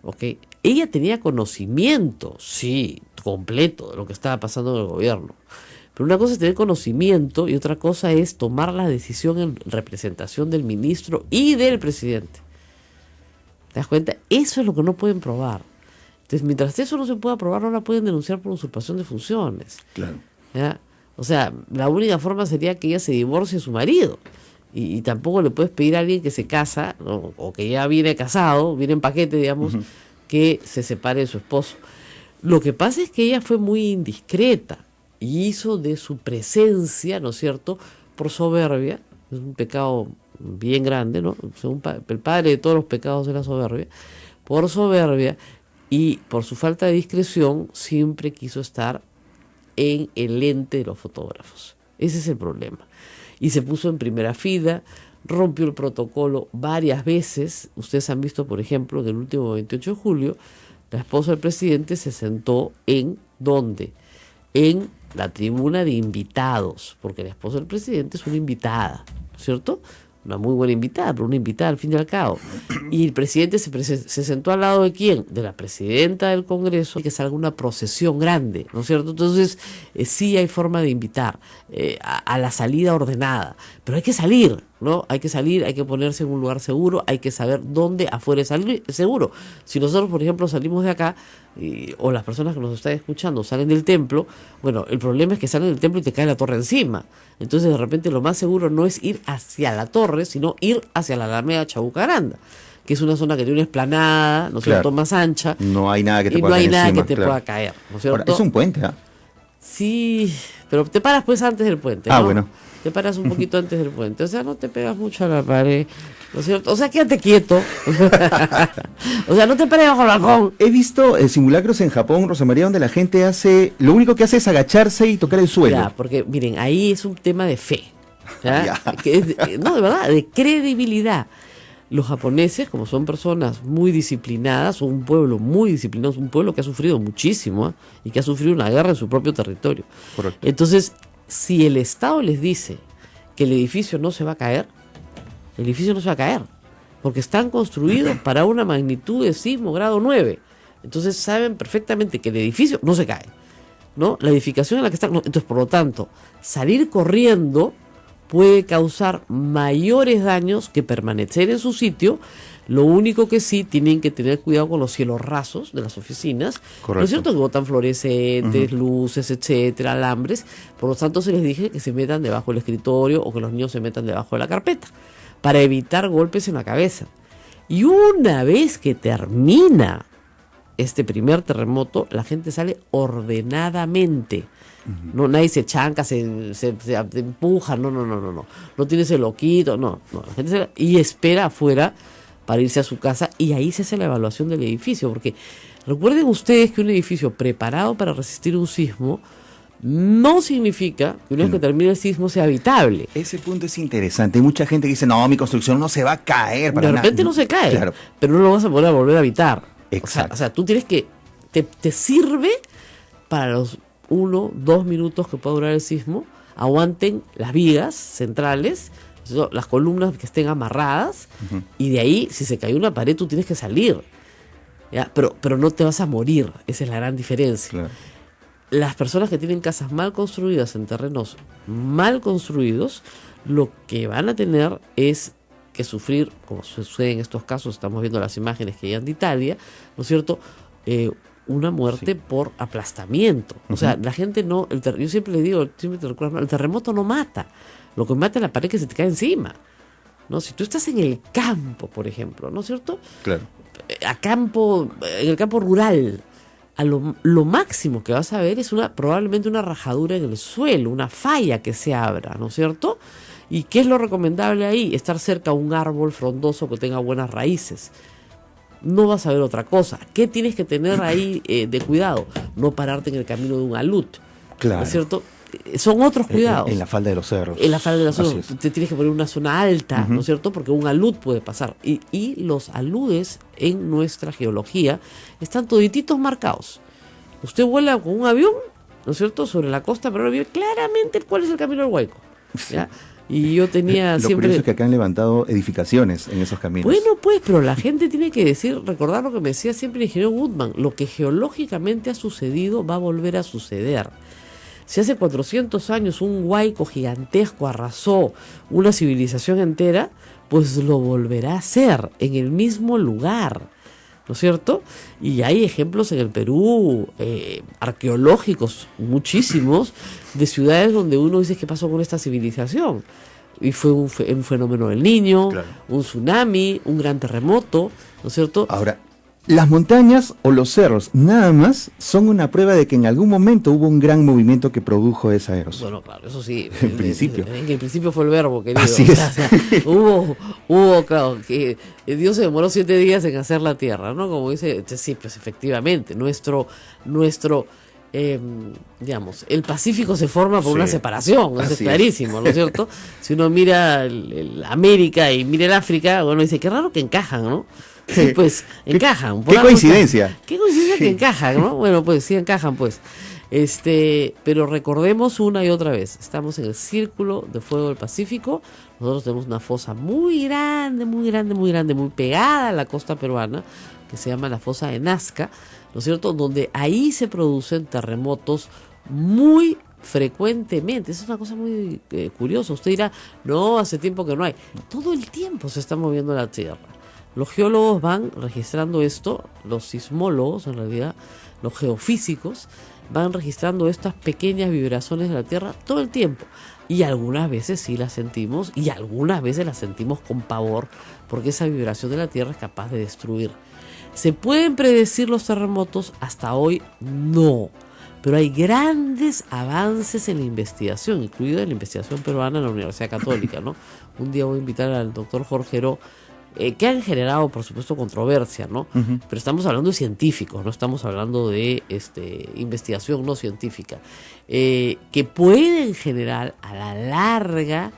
¿Ok? Ella tenía conocimiento, sí, completo, de lo que estaba pasando en el gobierno. Pero una cosa es tener conocimiento y otra cosa es tomar la decisión en representación del ministro y del presidente. ¿Te das cuenta? Eso es lo que no pueden probar. Entonces, mientras eso no se pueda probar, no la pueden denunciar por usurpación de funciones. Claro. ¿Ya? O sea, la única forma sería que ella se divorcie de su marido. Y tampoco le puedes pedir a alguien que se casa, ¿no? O que ya viene casado, viene en paquete, digamos, que se separe de su esposo. Lo que pasa es que ella fue muy indiscreta y hizo de su presencia, ¿no es cierto?, por soberbia. Es un pecado bien grande, ¿no? Según el padre de todos los pecados es la soberbia. Por soberbia y por su falta de discreción, siempre quiso estar en el lente de los fotógrafos. Ese es el problema. Y se puso en primera fila, rompió el protocolo varias veces. Ustedes han visto, por ejemplo, que el último 28 de julio, la esposa del presidente se sentó en ¿dónde? En la tribuna de invitados, porque la esposa del presidente es una invitada, ¿cierto? Una muy buena invitada, pero una invitada al fin y al cabo. Y el presidente se sentó al lado de ¿quién? De la presidenta del Congreso, que salga una procesión grande, ¿no es cierto? Entonces, sí hay forma de invitar a la salida ordenada, pero hay que salir, ¿no? Hay que salir, hay que ponerse en un lugar seguro, hay que saber dónde afuera es seguro. Si nosotros, por ejemplo, salimos de acá, o las personas que nos están escuchando salen del templo, bueno, el problema es que salen del templo y te cae la torre encima. Entonces, de repente, lo más seguro no es ir hacia la torre, sino ir hacia la Alameda Chabucaranda, que es una zona que tiene una explanada, ¿no es cierto?, más ancha. No hay nada que te pueda caer encima. Y no hay nada que te pueda caer, ¿no es cierto? Ahora, es un puente, ¿ah? Sí, pero te paras pues antes del puente, ¿no? Ah, bueno. Te paras un poquito antes del puente, o sea, no te pegas mucho a la pared, ¿no es cierto? O sea, quédate quieto. O sea, no te pares bajo el balcón. He visto simulacros en Japón, Rosa María, donde la gente lo único que hace es agacharse y tocar el suelo. Ya, porque miren, ahí es un tema de fe, ¿ya? No, de verdad, de credibilidad. Los japoneses, como son personas muy disciplinadas, son un pueblo muy disciplinado, es un pueblo que ha sufrido muchísimo, y que ha sufrido una guerra en su propio territorio. Correcto. Entonces, si el Estado les dice que el edificio no se va a caer, el edificio no se va a caer. porque están construidos para una magnitud de sismo grado 9. Entonces saben perfectamente que el edificio no se cae, ¿no? La edificación en la que están, no. Entonces, por lo tanto, salir corriendo puede causar mayores daños que permanecer en su sitio. Lo único que sí tienen que tener cuidado con los cielos rasos de las oficinas. Correcto. ¿No es cierto? Que botan fluorescentes, luces, etcétera, alambres. Por lo tanto, se les dije que se metan debajo del escritorio o que los niños se metan debajo de la carpeta para evitar golpes en la cabeza. Y una vez que termina este primer terremoto, la gente sale ordenadamente. No, nadie se chanca, se empuja, no. No tiene ese loquito, no. La gente sale y espera afuera para irse a su casa, y ahí se hace la evaluación del edificio, porque recuerden ustedes que un edificio preparado para resistir un sismo no significa que una vez que termine el sismo sea habitable. Ese punto es interesante. Hay mucha gente que dice, no, mi construcción no se va a caer. De repente no se cae, claro, pero no lo vas a poder volver a habitar. Exacto. O sea, tú tienes que, te sirve para los 1-2 minutos que pueda durar el sismo, aguanten las vigas centrales, las columnas que estén amarradas, y de ahí, si se cae una pared, tú tienes que salir, ¿ya? Pero no te vas a morir. Esa es la gran diferencia. Claro. Las personas que tienen casas mal construidas en terrenos mal construidos, lo que van a tener es que sufrir, como sucede en estos casos, estamos viendo las imágenes que llegan de Italia, ¿no es cierto?, una muerte por aplastamiento. O sea, la gente no, yo siempre le digo, siempre te recuerdo, el terremoto no mata. Lo que mata es la pared que se te cae encima, ¿no? Si tú estás en el campo, por ejemplo, ¿no es cierto? Claro. En el campo rural, lo máximo que vas a ver es probablemente una rajadura en el suelo, una falla que se abra, ¿no es cierto? ¿Y qué es lo recomendable ahí? Estar cerca a un árbol frondoso que tenga buenas raíces. No vas a ver otra cosa. ¿Qué tienes que tener ahí de cuidado? No pararte en el camino de un alud, Claro. ¿no es cierto? Son otros cuidados. En la falda de los cerros. En la falda de los cerros. Así es. Te tienes que poner una zona alta, ¿no es cierto? Porque un alud puede pasar. Y los aludes en nuestra geología están todititos marcados. Usted vuela con un avión, ¿no es cierto?, sobre la costa, pero ve claramente cuál es el camino al Huayco, ¿ya? Y yo tenía Lo siempre... curioso es que acá han levantado edificaciones en esos caminos. Bueno, pues, pero la gente tiene que recordar lo que me decía siempre el ingeniero Goodman: lo que geológicamente ha sucedido va a volver a suceder. Si hace 400 años un Huayco gigantesco arrasó una civilización entera, pues lo volverá a hacer en el mismo lugar, ¿no es cierto? Y hay ejemplos en el Perú, arqueológicos, muchísimos, de ciudades donde uno dice, ¿qué pasó con esta civilización? Y fue un fenómeno del Niño, Claro. un tsunami, un gran terremoto, ¿no es cierto? Ahora, las montañas o los cerros nada más son una prueba de que en algún momento hubo un gran movimiento que produjo esa erosión. Bueno, claro, eso sí. En principio. En el principio fue el verbo, querido. Así es. O sea, hubo, claro, que Dios se demoró 7 días en hacer la tierra, ¿no? Como dice, sí, pues efectivamente, digamos, el Pacífico se forma por Sí. una separación, eso es Así es. clarísimo, ¿no es cierto? Si uno mira el América y mira el África, bueno, dice, qué raro que encajan, ¿no? Sí, pues, encajan. por Qué algo coincidencia. encajan. Qué coincidencia Sí. que encajan, ¿no? Bueno, pues sí encajan, pues. Pero recordemos una y otra vez, estamos en el Círculo de Fuego del Pacífico. Nosotros tenemos una fosa muy grande, muy pegada a la costa peruana, que se llama la fosa de Nazca, ¿no es cierto?, donde ahí se producen terremotos muy frecuentemente. Eso es una cosa muy curiosa. Usted dirá, no, hace tiempo que no hay. Todo el tiempo se está moviendo la Tierra. Los geólogos van registrando esto, los sismólogos, en realidad, los geofísicos, van registrando estas pequeñas vibraciones de la Tierra todo el tiempo. Y algunas veces sí las sentimos, y algunas veces las sentimos con pavor, porque esa vibración de la Tierra es capaz de destruir. ¿Se pueden predecir los terremotos? Hasta hoy no. Pero hay grandes avances en la investigación, incluida en la investigación peruana en la Universidad Católica, ¿no? Un día voy a invitar al doctor Jorge Heró, que han generado, por supuesto, controversia, ¿no? Pero estamos hablando de científicos, no estamos hablando de investigación no científica, que pueden generar a la larga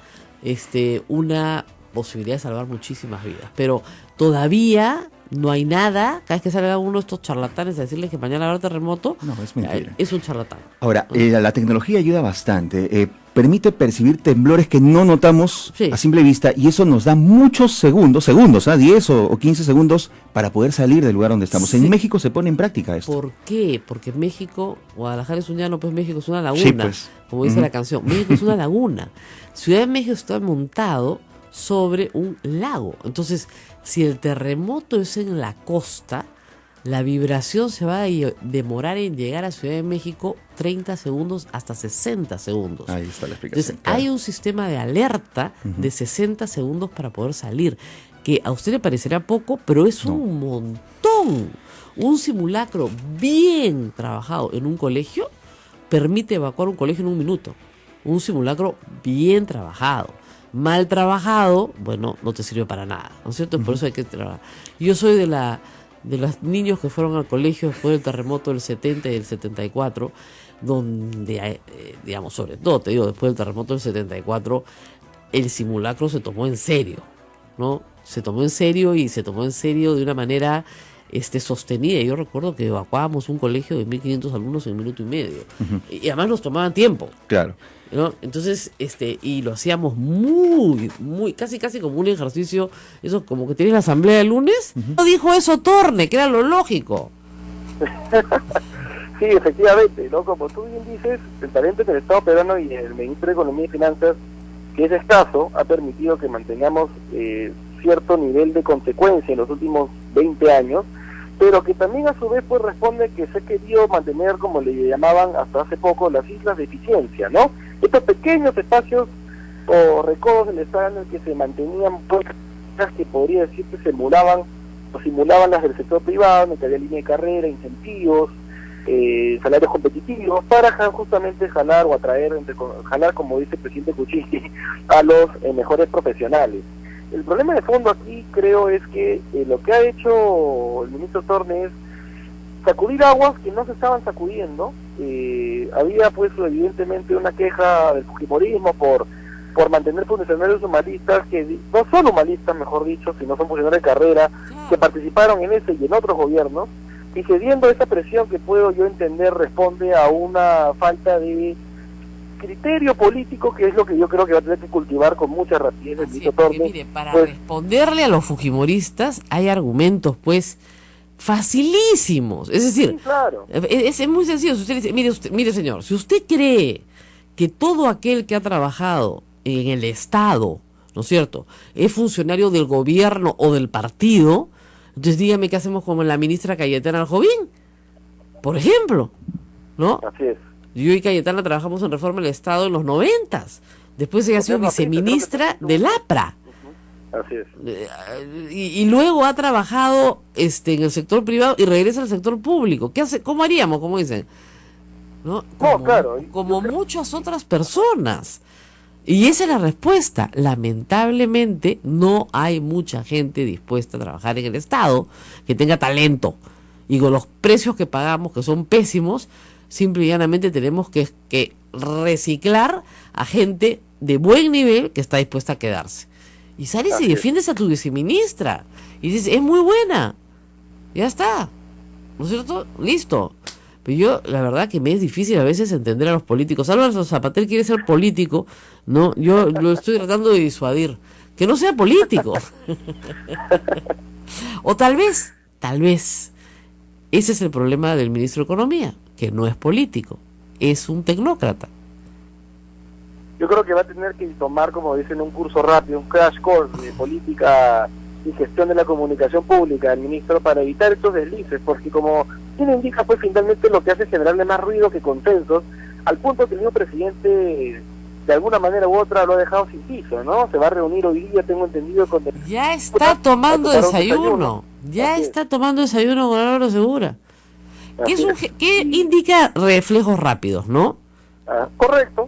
una posibilidad de salvar muchísimas vidas. Pero todavía no hay nada. Cada vez que salga uno de estos charlatanes a decirles que mañana habrá terremoto, No, es mentira. es un charlatán. Ahora, la tecnología ayuda bastante. permite percibir temblores que no notamos Sí. a simple vista, y eso nos da muchos segundos, 10 o 15 segundos para poder salir del lugar donde estamos. Sí. En México se pone en práctica esto. ¿Por qué? Porque México, Guadalajara es un llano, pues México es una laguna, Sí, pues. como dice Ujú. la canción. México es una laguna. Ciudad de México está montado sobre un lago. Entonces, si el terremoto es en la costa, la vibración se va a demorar en llegar a Ciudad de México 30 segundos hasta 60 segundos. Ahí está la explicación. Entonces, hay un sistema de alerta de 60 segundos para poder salir, que a usted le parecerá poco, pero es un montón. Un simulacro bien trabajado en un colegio permite evacuar un colegio en un minuto. Un simulacro bien trabajado. Mal trabajado, bueno, no te sirve para nada, ¿no es cierto? Por eso hay que trabajar. Yo soy de los niños que fueron al colegio después del terremoto del 70 y del 74, donde, digamos, sobre todo, te digo, después del terremoto del 74, el simulacro se tomó en serio, ¿no? Se tomó en serio y se tomó en serio de una manera sostenida. Yo recuerdo que evacuábamos un colegio de 1.500 alumnos en 1 minuto y medio. Y además nos tomaban tiempo, Claro. ¿no? Entonces, y lo hacíamos muy, casi como un ejercicio, eso como que tienes la asamblea el lunes. No dijo eso Torne, que era lo lógico. Sí, efectivamente, ¿no? Como tú bien dices, el talento del Estado peruano y el ministro de Economía y Finanzas, que es escaso, ha permitido que mantengamos cierto nivel de consecuencia en los últimos 20 años, pero que también a su vez pues responde que se ha querido mantener, como le llamaban hasta hace poco, las islas de eficiencia, ¿no? Estos pequeños espacios o recodos del Estado en el que se mantenían pues, que podría decir que simulaban las del sector privado, en el que había línea de carrera, incentivos, salarios competitivos, para justamente jalar o atraer, jalar, como dice el presidente Kuczynski, a los mejores profesionales. El problema de fondo aquí creo es que lo que ha hecho el ministro Torne es sacudir aguas que no se estaban sacudiendo. Había pues evidentemente una queja del fujimorismo por mantener funcionarios humanistas, que no son humanistas, mejor dicho, sino son funcionarios de carrera, que participaron en ese y en otros gobiernos, y cediendo esa presión que puedo yo entender responde a una falta de criterio político, que es lo que yo creo que va a tener que cultivar con mucha rapidez el ministro Torne. Mire, para pues, responderle a los fujimoristas hay argumentos pues facilísimos, es decir, sí, claro. es muy sencillo. Si usted dice, mire señor, si usted cree que todo aquel que ha trabajado en el Estado, ¿no es cierto?, es funcionario del gobierno o del partido, entonces dígame qué hacemos con la ministra Cayetana Aljovín, por ejemplo, ¿no? Así es. Yo y Cayetana trabajamos en Reforma del Estado en los 90s. Después ella ha sido viceministra del APRA. Así es. Y luego ha trabajado en el sector privado y regresa al sector público. ¿Qué hace? ¿Cómo haríamos? ¿Cómo dicen? ¿No? Como, claro. como muchas otras personas. Y esa es la respuesta. Lamentablemente no hay mucha gente dispuesta a trabajar en el Estado que tenga talento. Y con los precios que pagamos, que son pésimos, simple y llanamente tenemos que reciclar a gente de buen nivel que está dispuesta a quedarse. Y sales y defiendes a tu viceministra. Y dices, es muy buena. Ya está. ¿No es cierto? Listo. Pero yo, la verdad que me es difícil a veces entender a los políticos. Álvaro Zapater quiere ser político, ¿no? Yo lo estoy tratando de disuadir. Que no sea político. O tal vez, ese es el problema del ministro de Economía, que no es político, es un tecnócrata. Yo creo que va a tener que tomar, como dicen, un curso rápido, un crash course de política y gestión de la comunicación pública el ministro, para evitar estos deslices, porque como bien indica, pues finalmente lo que hace es generarle más ruido que consensos, al punto que el mismo presidente de alguna manera u otra lo ha dejado sin piso, ¿no? Se va a reunir hoy día, tengo entendido, con... Ya está tomando desayuno, está tomando desayuno con Álvaro Segura. ¿Qué indica reflejos rápidos, no? Correcto.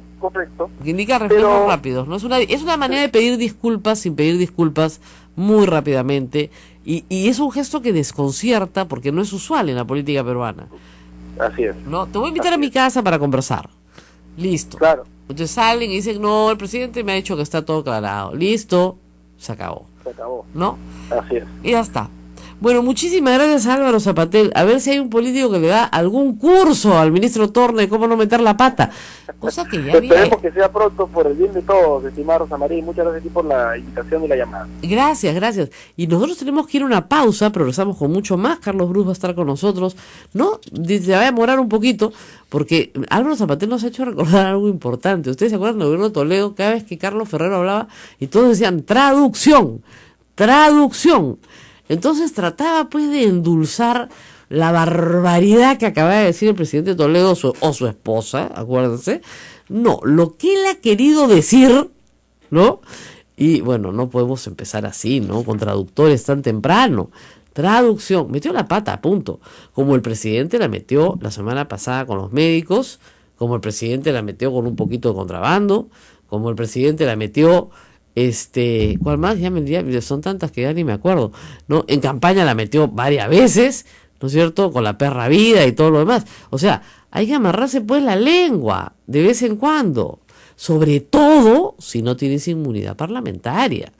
Que indica reflejos rápidos, ¿no? Es una manera de pedir disculpas sin pedir disculpas muy rápidamente, y es un gesto que desconcierta porque no es usual en la política peruana. Así es. No, te voy a invitar a mi casa para conversar. Listo. Claro. Entonces salen y dicen, no, el presidente me ha dicho que está todo aclarado. Listo, se acabó. Se acabó. ¿No? Así es. Y ya está. Bueno, muchísimas gracias a Álvaro Zapatel. A ver si hay un político que le da algún curso al ministro Torne de cómo no meter la pata. Cosa que ya había... Esperemos que sea pronto por el bien de todos, estimada Rosa María, y muchas gracias a ti por la invitación y la llamada. Gracias. Y nosotros tenemos que ir a una pausa, progresamos con mucho más. Carlos Bruce va a estar con nosotros. No, se va a demorar un poquito, porque Álvaro Zapatel nos ha hecho recordar algo importante. ¿Ustedes se acuerdan del gobierno de Toledo? Cada vez que Carlos Ferrero hablaba, y todos decían traducción. Entonces trataba pues de endulzar la barbaridad que acaba de decir el presidente Toledo o su esposa, acuérdense. No, lo que él ha querido decir, ¿no? Y bueno, no podemos empezar así, ¿no? Con traductores tan temprano. Traducción, metió la pata, punto. Como el presidente la metió la semana pasada con los médicos, como el presidente la metió con un poquito de contrabando, como el presidente la metió... ¿cuál más? Ya son tantas que ya ni me acuerdo, ¿no? En campaña la metió varias veces, ¿no es cierto? Con la perra vida y todo lo demás. O sea, hay que amarrarse pues la lengua de vez en cuando, sobre todo si no tienes inmunidad parlamentaria.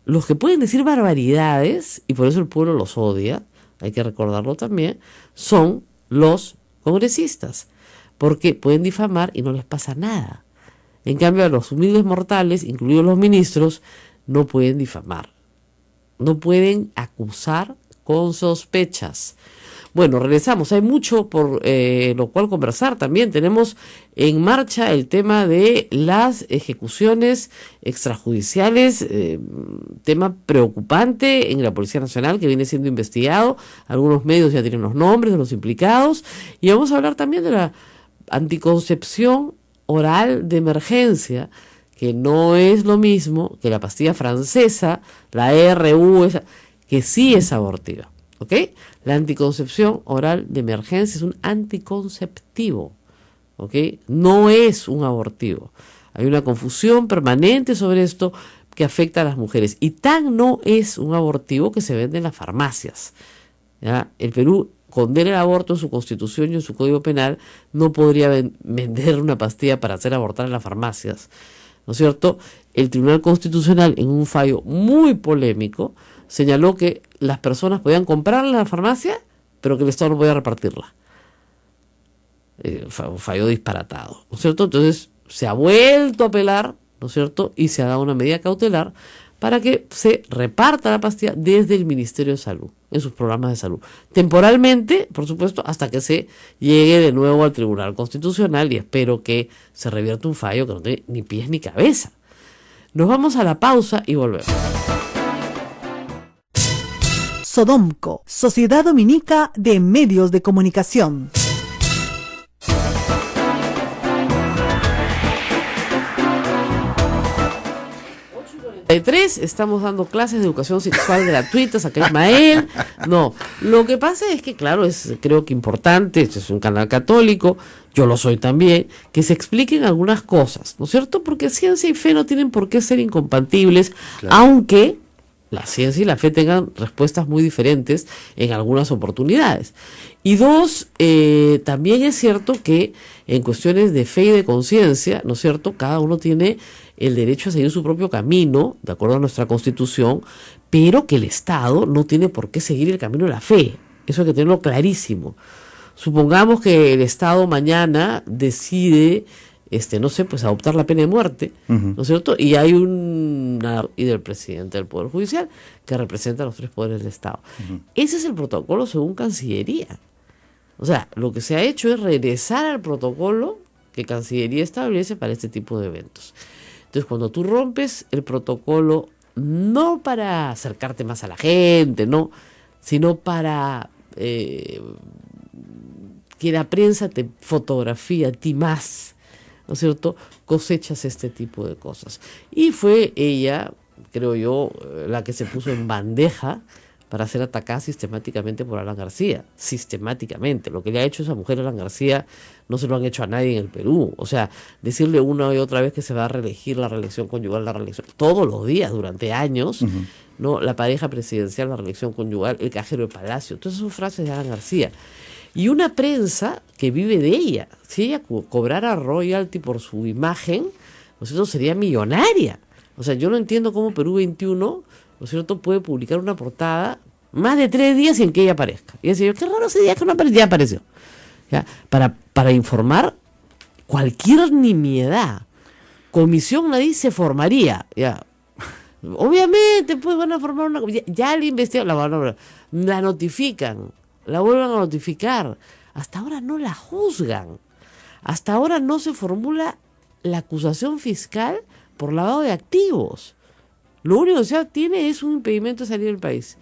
Los que pueden decir barbaridades, y por eso el pueblo los odia, hay que recordarlo también, son los congresistas, porque pueden difamar y no les pasa nada. En cambio, a los humildes mortales, incluidos los ministros, no pueden difamar. No pueden acusar con sospechas. Bueno, regresamos. Hay mucho por lo cual conversar también. Tenemos en marcha el tema de las ejecuciones extrajudiciales, tema preocupante en la Policía Nacional que viene siendo investigado. Algunos medios ya tienen los nombres de los implicados. Y vamos a hablar también de la anticoncepción oral de emergencia, que no es lo mismo que la pastilla francesa, la ERU, que sí es abortiva, ¿ok? La anticoncepción oral de emergencia es un anticonceptivo, ¿ok? No es un abortivo. Hay una confusión permanente sobre esto que afecta a las mujeres, y tan no es un abortivo que se vende en las farmacias, ¿ya? El Perú condena el aborto en su constitución y en su código penal, no podría vender una pastilla para hacer abortar en las farmacias, ¿no es cierto? El Tribunal Constitucional, en un fallo muy polémico, señaló que las personas podían comprarla en la farmacia, pero que el Estado no podía repartirla. Un fallo disparatado, ¿no es cierto? Entonces se ha vuelto a apelar, ¿no es cierto? Y se ha dado una medida cautelar para que se reparta la pastilla desde el Ministerio de Salud, en sus programas de salud. Temporalmente, por supuesto, hasta que se llegue de nuevo al Tribunal Constitucional, y espero que se revierta un fallo que no tiene ni pies ni cabeza. Nos vamos a la pausa y volvemos. Sodomco, Sociedad Dominica de Medios de Comunicación. Estamos dando clases de educación sexual gratuitas acá en Ismael. No, lo que pasa es que, claro, creo que importante, este es un canal católico, yo lo soy también, que se expliquen algunas cosas, ¿no es cierto? Porque ciencia y fe no tienen por qué ser incompatibles, claro, aunque la ciencia y la fe tengan respuestas muy diferentes en algunas oportunidades. Y dos, también es cierto que en cuestiones de fe y de conciencia, ¿no es cierto?, cada uno tiene el derecho a seguir su propio camino, de acuerdo a nuestra Constitución, pero que el Estado no tiene por qué seguir el camino de la fe. Eso hay que tenerlo clarísimo. Supongamos que el Estado mañana decide, no sé, pues adoptar la pena de muerte, ¿no es cierto? Y hay y del presidente del Poder Judicial, que representa los tres poderes del Estado. Ese es el protocolo según Cancillería. O sea, lo que se ha hecho es regresar al protocolo que Cancillería establece para este tipo de eventos. Entonces, cuando tú rompes el protocolo, no para acercarte más a la gente, no, sino para que la prensa te fotografía a ti más, ¿no es cierto?, cosechas este tipo de cosas. Y fue ella, creo yo, la que se puso en bandeja para ser atacada sistemáticamente por Alan García, sistemáticamente. Lo que le ha hecho esa mujer Alan García no se lo han hecho a nadie en el Perú. O sea, decirle una y otra vez que se va a reelegir, la reelección conyugal, la reelección, todos los días, durante años, ¿no? La pareja presidencial, la reelección conyugal, el cajero de Palacio, todas esas son frases de Alan García. Y una prensa que vive de ella. Si ella cobrara royalty por su imagen, ¿no es cierto?, sería millonaria. O sea, yo no entiendo cómo Perú 21, ¿no es cierto?, puede publicar una portada Más de 3 días sin que ella aparezca. Y decía yo, qué raro ese día que no apareció. Ya apareció. ¿Ya? Para informar cualquier nimiedad. Comisión nadie se formaría. Ya. Obviamente, pues van a formar una comisión. Ya la investigan, la notifican, la vuelven a notificar. Hasta ahora no la juzgan. Hasta ahora no se formula la acusación fiscal por lavado de activos. Lo único que se tiene es un impedimento de salir del país,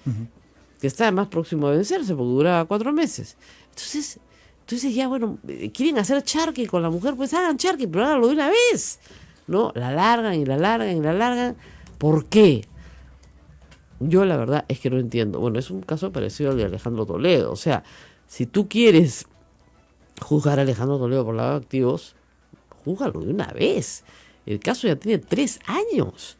que está además próximo a vencerse porque duraba 4 meses. Entonces ya, bueno, quieren hacer charqui con la mujer, pues hagan charqui, pero háganlo de una vez, ¿no? La largan y la largan y la largan. ¿Por qué? Yo la verdad es que no entiendo. Bueno, es un caso parecido al de Alejandro Toledo. O sea, si tú quieres juzgar a Alejandro Toledo por lavado de activos, júzgalo de una vez. El caso ya tiene 3 años.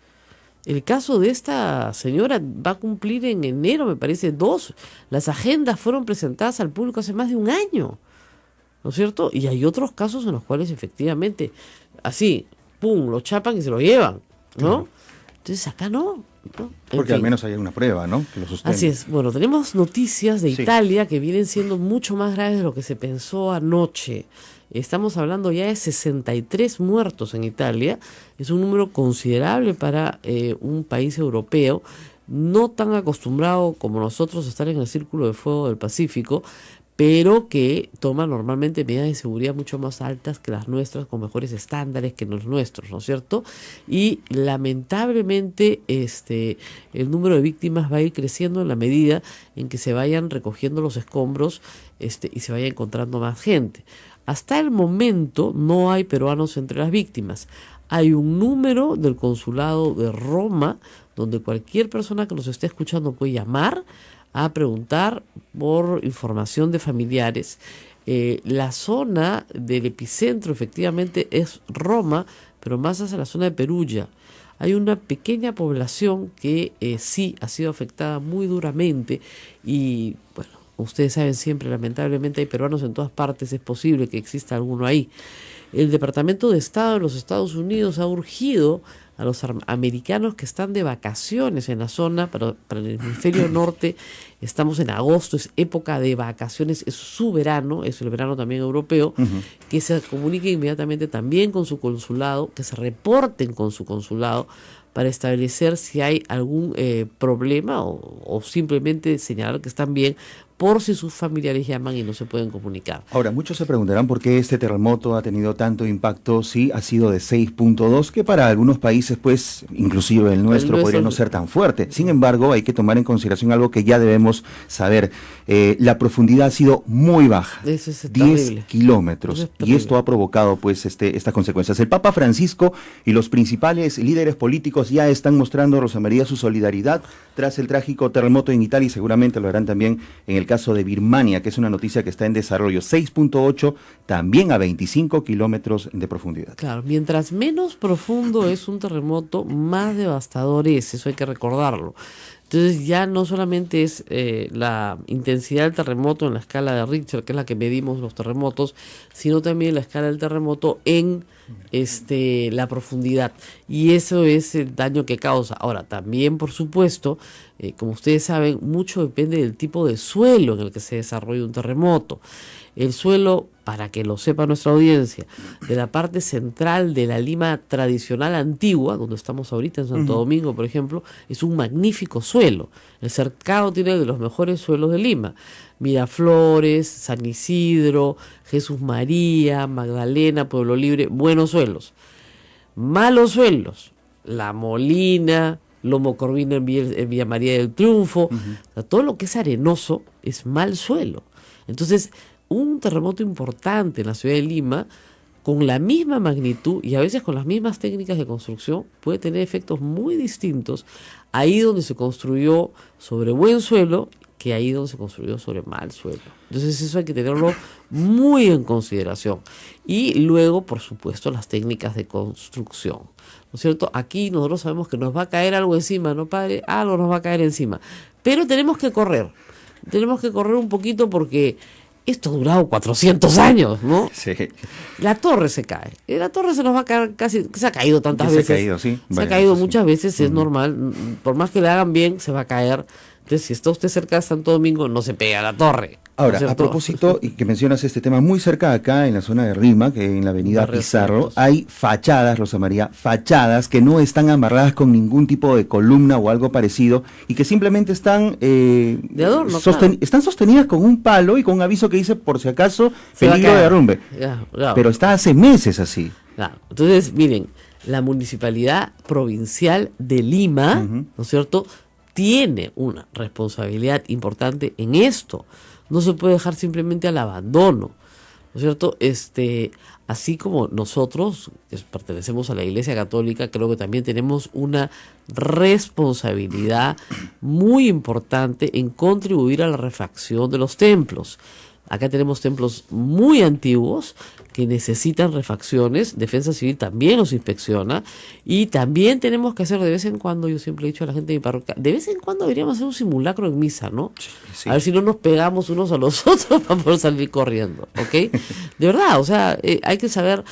El caso de esta señora va a cumplir en enero, me parece, 2. Las agendas fueron presentadas al público hace más de 1 año, ¿no es cierto? Y hay otros casos en los cuales efectivamente, así, pum, lo chapan y se lo llevan, ¿no? Claro. Entonces acá no. Porque al menos hay una prueba, ¿no? Que lo sostiene. Así es. Bueno, tenemos noticias de Italia que vienen siendo mucho más graves de lo que se pensó anoche. Estamos hablando ya de 63 muertos en Italia. Es un número considerable para un país europeo, no tan acostumbrado como nosotros a estar en el círculo de fuego del Pacífico, pero que toma normalmente medidas de seguridad mucho más altas que las nuestras, con mejores estándares que los nuestros, ¿no es cierto? Y lamentablemente el número de víctimas va a ir creciendo en la medida en que se vayan recogiendo los escombros y se vaya encontrando más gente. Hasta el momento no hay peruanos entre las víctimas. Hay un número del consulado de Roma donde cualquier persona que nos esté escuchando puede llamar a preguntar por información de familiares. La zona del epicentro efectivamente es Roma, pero más hacia la zona de Perugia. Hay una pequeña población que sí ha sido afectada muy duramente y, bueno, ustedes saben siempre, lamentablemente hay peruanos en todas partes, es posible que exista alguno ahí. El Departamento de Estado de los Estados Unidos ha urgido a los americanos que están de vacaciones en la zona, para el hemisferio norte estamos en agosto, es época de vacaciones, es su verano, es el verano también europeo, que se comuniquen inmediatamente también con su consulado, que se reporten con su consulado para establecer si hay algún problema o simplemente señalar que están bien, por si sus familiares llaman y no se pueden comunicar. Ahora, muchos se preguntarán por qué este terremoto ha tenido tanto impacto, si ha sido de 6.2, que para algunos países, pues, inclusive el nuestro podría no ser tan fuerte. Sin embargo, hay que tomar en consideración algo que ya debemos saber. La profundidad ha sido muy baja, eso es 10 kilómetros, y esto ha provocado, pues, estas consecuencias. El Papa Francisco y los principales líderes políticos ya están mostrando, Rosa María, su solidaridad tras el trágico terremoto en Italia, y seguramente lo harán también en el caso de Birmania, que es una noticia que está en desarrollo. 6.8, también a 25 kilómetros de profundidad. Claro, mientras menos profundo es un terremoto, más devastador es, eso hay que recordarlo. Entonces ya no solamente es la intensidad del terremoto en la escala de Richter, que es la que medimos los terremotos, sino también la escala del terremoto en la profundidad. Y eso es el daño que causa. Ahora, también, por supuesto, como ustedes saben, mucho depende del tipo de suelo en el que se desarrolla un terremoto. El suelo, para que lo sepa nuestra audiencia, de la parte central de la Lima tradicional antigua, donde estamos ahorita en Santo Domingo, por ejemplo, es un magnífico suelo. El Cercado tiene de los mejores suelos de Lima. Miraflores, San Isidro, Jesús María, Magdalena, Pueblo Libre, buenos suelos. Malos suelos, La Molina, Lomo Corvino en Villa María del Triunfo, o sea, todo lo que es arenoso es mal suelo. Entonces, un terremoto importante en la ciudad de Lima, con la misma magnitud y a veces con las mismas técnicas de construcción, puede tener efectos muy distintos ahí donde se construyó sobre buen suelo que ahí donde se construyó sobre mal suelo. Entonces eso hay que tenerlo muy en consideración. Y luego, por supuesto, las técnicas de construcción, ¿no es cierto? Aquí nosotros sabemos que nos va a caer algo encima, ¿no, padre? Algo nos va a caer encima. Pero tenemos que correr un poquito porque esto ha durado 400 años, ¿no? Sí. La torre se cae. La torre se nos va a caer casi, se ha caído tantas veces. Se ha caído, sí. Se ha caído muchas veces, es normal. Por más que le hagan bien, se va a caer. Entonces, si está usted cerca de Santo Domingo, no se pega a la torre. Ahora, ¿no es a cierto? propósito, y que mencionas este tema, muy cerca de acá, en la zona de Rima, que en la avenida Barrio Pizarro, Santos. hay fachadas, Rosa María, fachadas que no están amarradas con ningún tipo de columna o algo parecido, y que simplemente están, De adorno, claro. están sostenidas con un palo y con un aviso que dice, por si acaso, Se va a peligro de caer. derrumbe. Ya, claro. Pero está hace meses así. Claro. Entonces, miren, la Municipalidad Provincial de Lima, Ujú. ¿no es cierto?, tiene una responsabilidad importante en esto. No se puede dejar simplemente al abandono, ¿no es cierto? Así como nosotros, que pertenecemos a la Iglesia Católica, creo que también tenemos una responsabilidad muy importante en contribuir a la refacción de los templos. Acá tenemos templos muy antiguos que necesitan refacciones. Defensa Civil también los inspecciona. Y también tenemos que hacer de vez en cuando, yo siempre he dicho a la gente de mi parroquia, de vez en cuando deberíamos hacer un simulacro en misa, ¿no? Sí. A ver si no nos pegamos unos a los otros para poder salir corriendo, ¿ok? De verdad, o sea, hay que saber,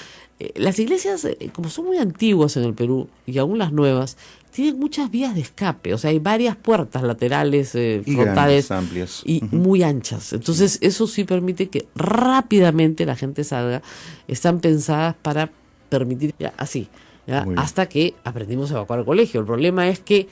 las iglesias, como son muy antiguas en el Perú, y aún las nuevas, tienen muchas vías de escape, o sea, hay varias puertas laterales, Y frontales, grandes, amplias. y Ujú. muy anchas. Entonces, eso sí permite que rápidamente la gente salga. Están pensadas para permitir, ya, así, ya, Muy bien. hasta que aprendimos a evacuar el colegio. El problema es que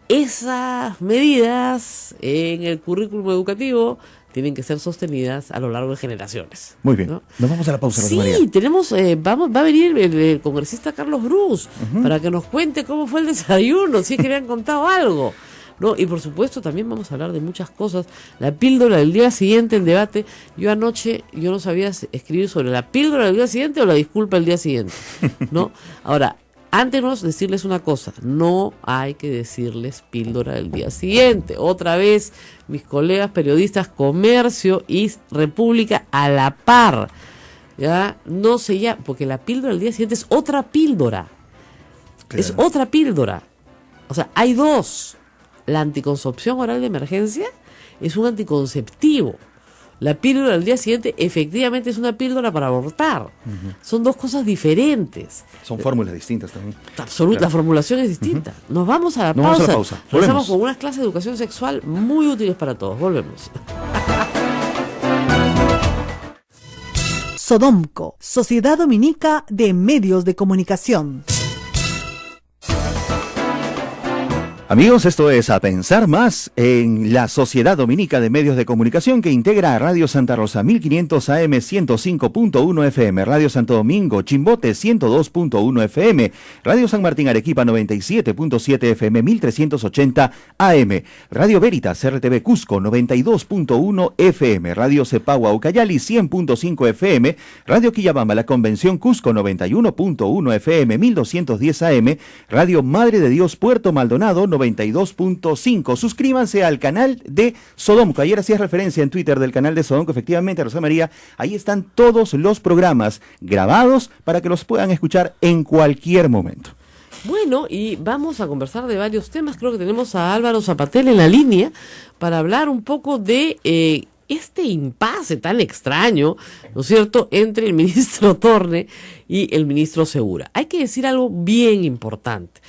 esas medidas en el currículum educativo tienen que ser sostenidas a lo largo de generaciones. Muy bien. ¿no? Nos vamos a la pausa, Rosa Sí, María. tenemos, va a venir el congresista Carlos Brus para que nos cuente cómo fue el desayuno, si es que le han contado algo. ¿No? Y por supuesto también vamos a hablar de muchas cosas. La píldora del día siguiente, el debate. Yo anoche, yo no sabía escribir sobre la píldora del día siguiente o la disculpa del día siguiente. ¿No? Ahora, antes de decirles una cosa, no hay que decirles píldora del día siguiente. Otra vez, mis colegas periodistas, Comercio y República a la par. Ya, no se llama, porque la píldora del día siguiente es otra píldora. Claro. Es otra píldora. O sea, hay dos. La anticoncepción oral de emergencia es un anticonceptivo. La píldora del día siguiente efectivamente es una píldora para abortar. Son dos cosas diferentes. Son fórmulas distintas también. Absoluta, la formulación es distinta. Nos vamos a la Nos pausa. vamos a la pausa. Regresamos Volvemos. con unas clases de educación sexual muy útiles para todos. Volvemos. Sodomco, Sociedad Dominica de Medios de Comunicación. Amigos, esto es A Pensar Más en la Sociedad Dominica de Medios de Comunicación que integra a Radio Santa Rosa 1500 AM 105.1 FM, Radio Santo Domingo, Chimbote 102.1 FM, Radio San Martín Arequipa 97.7 FM 1380 AM, Radio Veritas RTV Cusco 92.1 FM, Radio Cepagua Ucayali 100.5 FM, Radio Quillabamba La Convención Cusco 91.1 FM 1210 AM, Radio Madre de Dios Puerto Maldonado 92.5. Suscríbanse al canal de Sodomco. Ayer hacías referencia en Twitter del canal de Sodomco. Efectivamente, Rosa María, ahí están todos los programas grabados para que los puedan escuchar en cualquier momento. Bueno, y vamos a conversar de varios temas. Creo que tenemos a Álvaro Zapatel en la línea para hablar un poco de este impasse tan extraño, ¿no es cierto?, entre el ministro Torne y el ministro Segura. Hay que decir algo bien importante.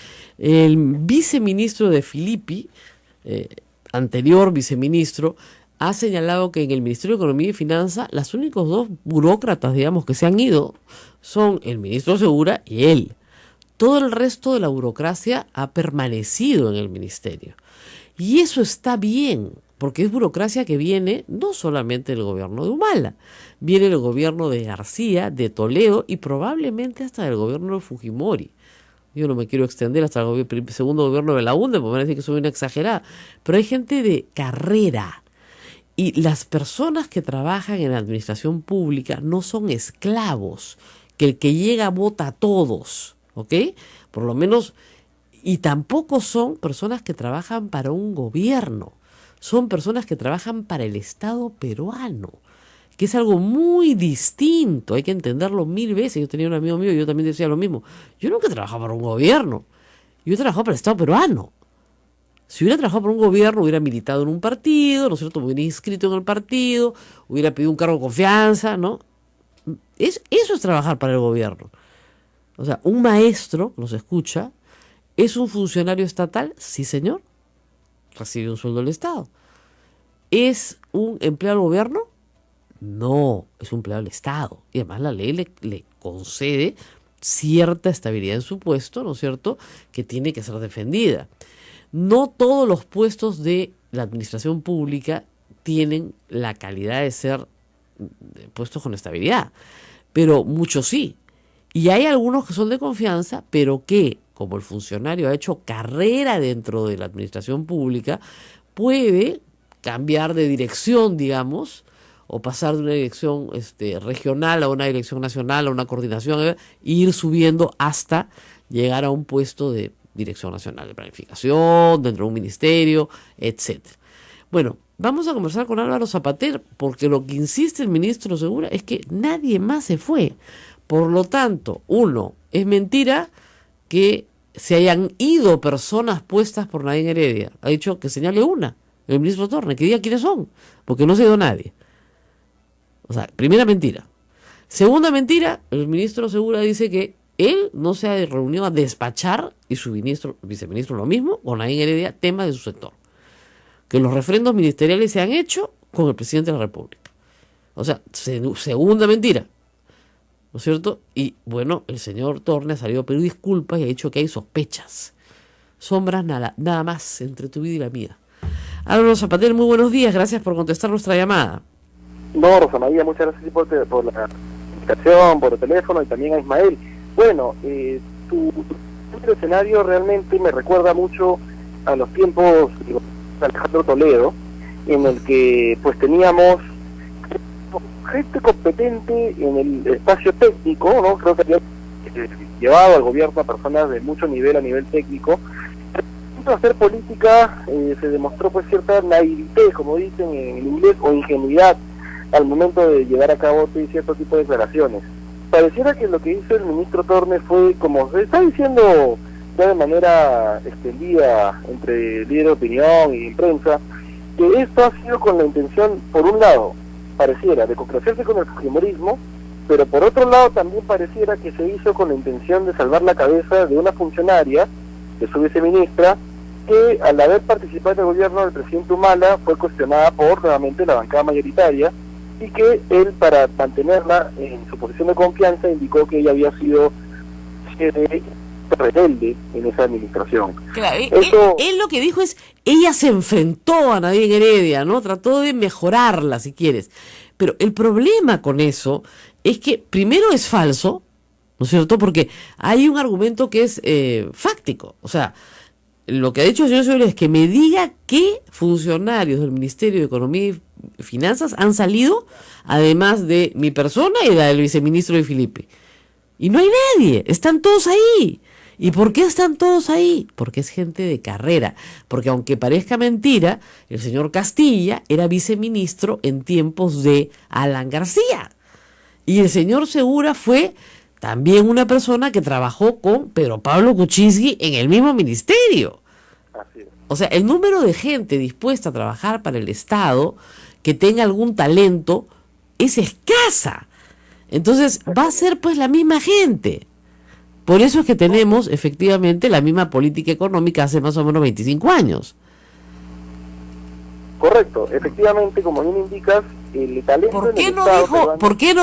El viceministro de Filippi, anterior viceministro, ha señalado que en el Ministerio de Economía y Finanzas los únicos dos burócratas, digamos, que se han ido son el ministro Segura y él. Todo el resto de la burocracia ha permanecido en el ministerio. Y eso está bien, porque es burocracia que viene no solamente del gobierno de Humala, viene del gobierno de García, de Toledo y probablemente hasta del gobierno de Fujimori. Yo no me quiero extender hasta el segundo gobierno de la UNDE, porque me parece que soy una exagerada. Pero hay gente de carrera. Y las personas que trabajan en la administración pública no son esclavos, que el que llega vota a todos, ¿ok? Por lo menos, y tampoco son personas que trabajan para un gobierno. Son personas que trabajan para el Estado peruano, que es algo muy distinto, hay que entenderlo 1000 veces. Yo tenía un amigo mío y yo también decía lo mismo. Yo nunca he trabajado para un gobierno, yo he trabajado para el Estado peruano. Si hubiera trabajado por un gobierno, hubiera militado en un partido, ¿no es cierto?, me hubiera inscrito en el partido, hubiera pedido un cargo de confianza, ¿no? Eso es trabajar para el gobierno. O sea, un maestro, nos escucha, ¿es un funcionario estatal? Sí, señor. recibe un sueldo del Estado. ¿Es un empleado del gobierno? No, es un empleado del Estado. Y además la ley le concede cierta estabilidad en su puesto, ¿no es cierto?, que tiene que ser defendida. No todos los puestos de la administración pública tienen la calidad de ser puestos con estabilidad, pero muchos sí. Y hay algunos que son de confianza, pero que, como el funcionario ha hecho carrera dentro de la administración pública, puede cambiar de dirección, digamos, o pasar de una dirección regional a una dirección nacional, a una coordinación, e ir subiendo hasta llegar a un puesto de dirección nacional de planificación, dentro de un ministerio, etcétera. Bueno, vamos a conversar con Álvaro Zapater, porque lo que insiste el ministro Segura es que nadie más se fue. Por lo tanto, uno, es mentira que se hayan ido personas puestas por Nadine Heredia. Ha dicho que señale una, el ministro Tornes, que diga quiénes son, porque no se ha ido nadie. O sea, primera mentira. Segunda mentira, el ministro Segura dice que él no se ha reunido a despachar, y su viceministro lo mismo, con Nadine Heredia, temas de su sector. Que los refrendos ministeriales se han hecho con el presidente de la República. O sea, segunda mentira, ¿no es cierto? Y bueno, el señor Tornes ha salido a pedir disculpas y ha dicho que hay sospechas. Sombras nada más entre tu vida y la mía. Álvaro Zapater, muy buenos días, gracias por contestar nuestra llamada. No, Rosa María, muchas gracias por la comunicación, por el teléfono, y también a Ismael. Bueno, tu escenario realmente me recuerda mucho a los tiempos de Alejandro Toledo, en el que pues teníamos gente competente en el espacio técnico, ¿no? Creo que había llevado al gobierno a personas de mucho nivel a nivel técnico. Para hacer política se demostró pues cierta naivete, como dicen en inglés, o ingenuidad al momento de llevar a cabo cierto tipo de declaraciones. Pareciera que lo que hizo el ministro Tornes fue, como se está diciendo ya de manera extendida entre líderes de opinión y prensa, que esto ha sido con la intención, por un lado, pareciera, de complacerse con el fujimorismo, pero por otro lado también pareciera que se hizo con la intención de salvar la cabeza de una funcionaria, de su viceministra, que al haber participado en el gobierno del presidente Humala fue cuestionada por nuevamente la bancada mayoritaria, y que él, para mantenerla en su posición de confianza, indicó que ella había sido rebelde en esa administración. Claro, él lo que dijo es, ella se enfrentó a Nadine Heredia, ¿no? Trató de mejorarla, si quieres. Pero el problema con eso es que primero es falso, ¿no es cierto? Porque hay un argumento que es fáctico. O sea, lo que ha dicho el señor Segura es que me diga qué funcionarios del Ministerio de Economía y Finanzas han salido, además de mi persona y la del viceministro de Filipe. Y no hay nadie, están todos ahí. ¿Y por qué están todos ahí? Porque es gente de carrera. Porque aunque parezca mentira, el señor Castilla era viceministro en tiempos de Alan García. Y el señor Segura fue también una persona que trabajó con Pedro Pablo Kuczynski en el mismo ministerio. Así es. O sea, el número de gente dispuesta a trabajar para el Estado que tenga algún talento es escasa. Entonces va a ser pues la misma gente. Por eso es que tenemos efectivamente la misma política económica hace más o menos 25 años. Correcto, efectivamente, como bien indicas, el talento ¿Por en qué el no Estado dijo, peruano... por qué no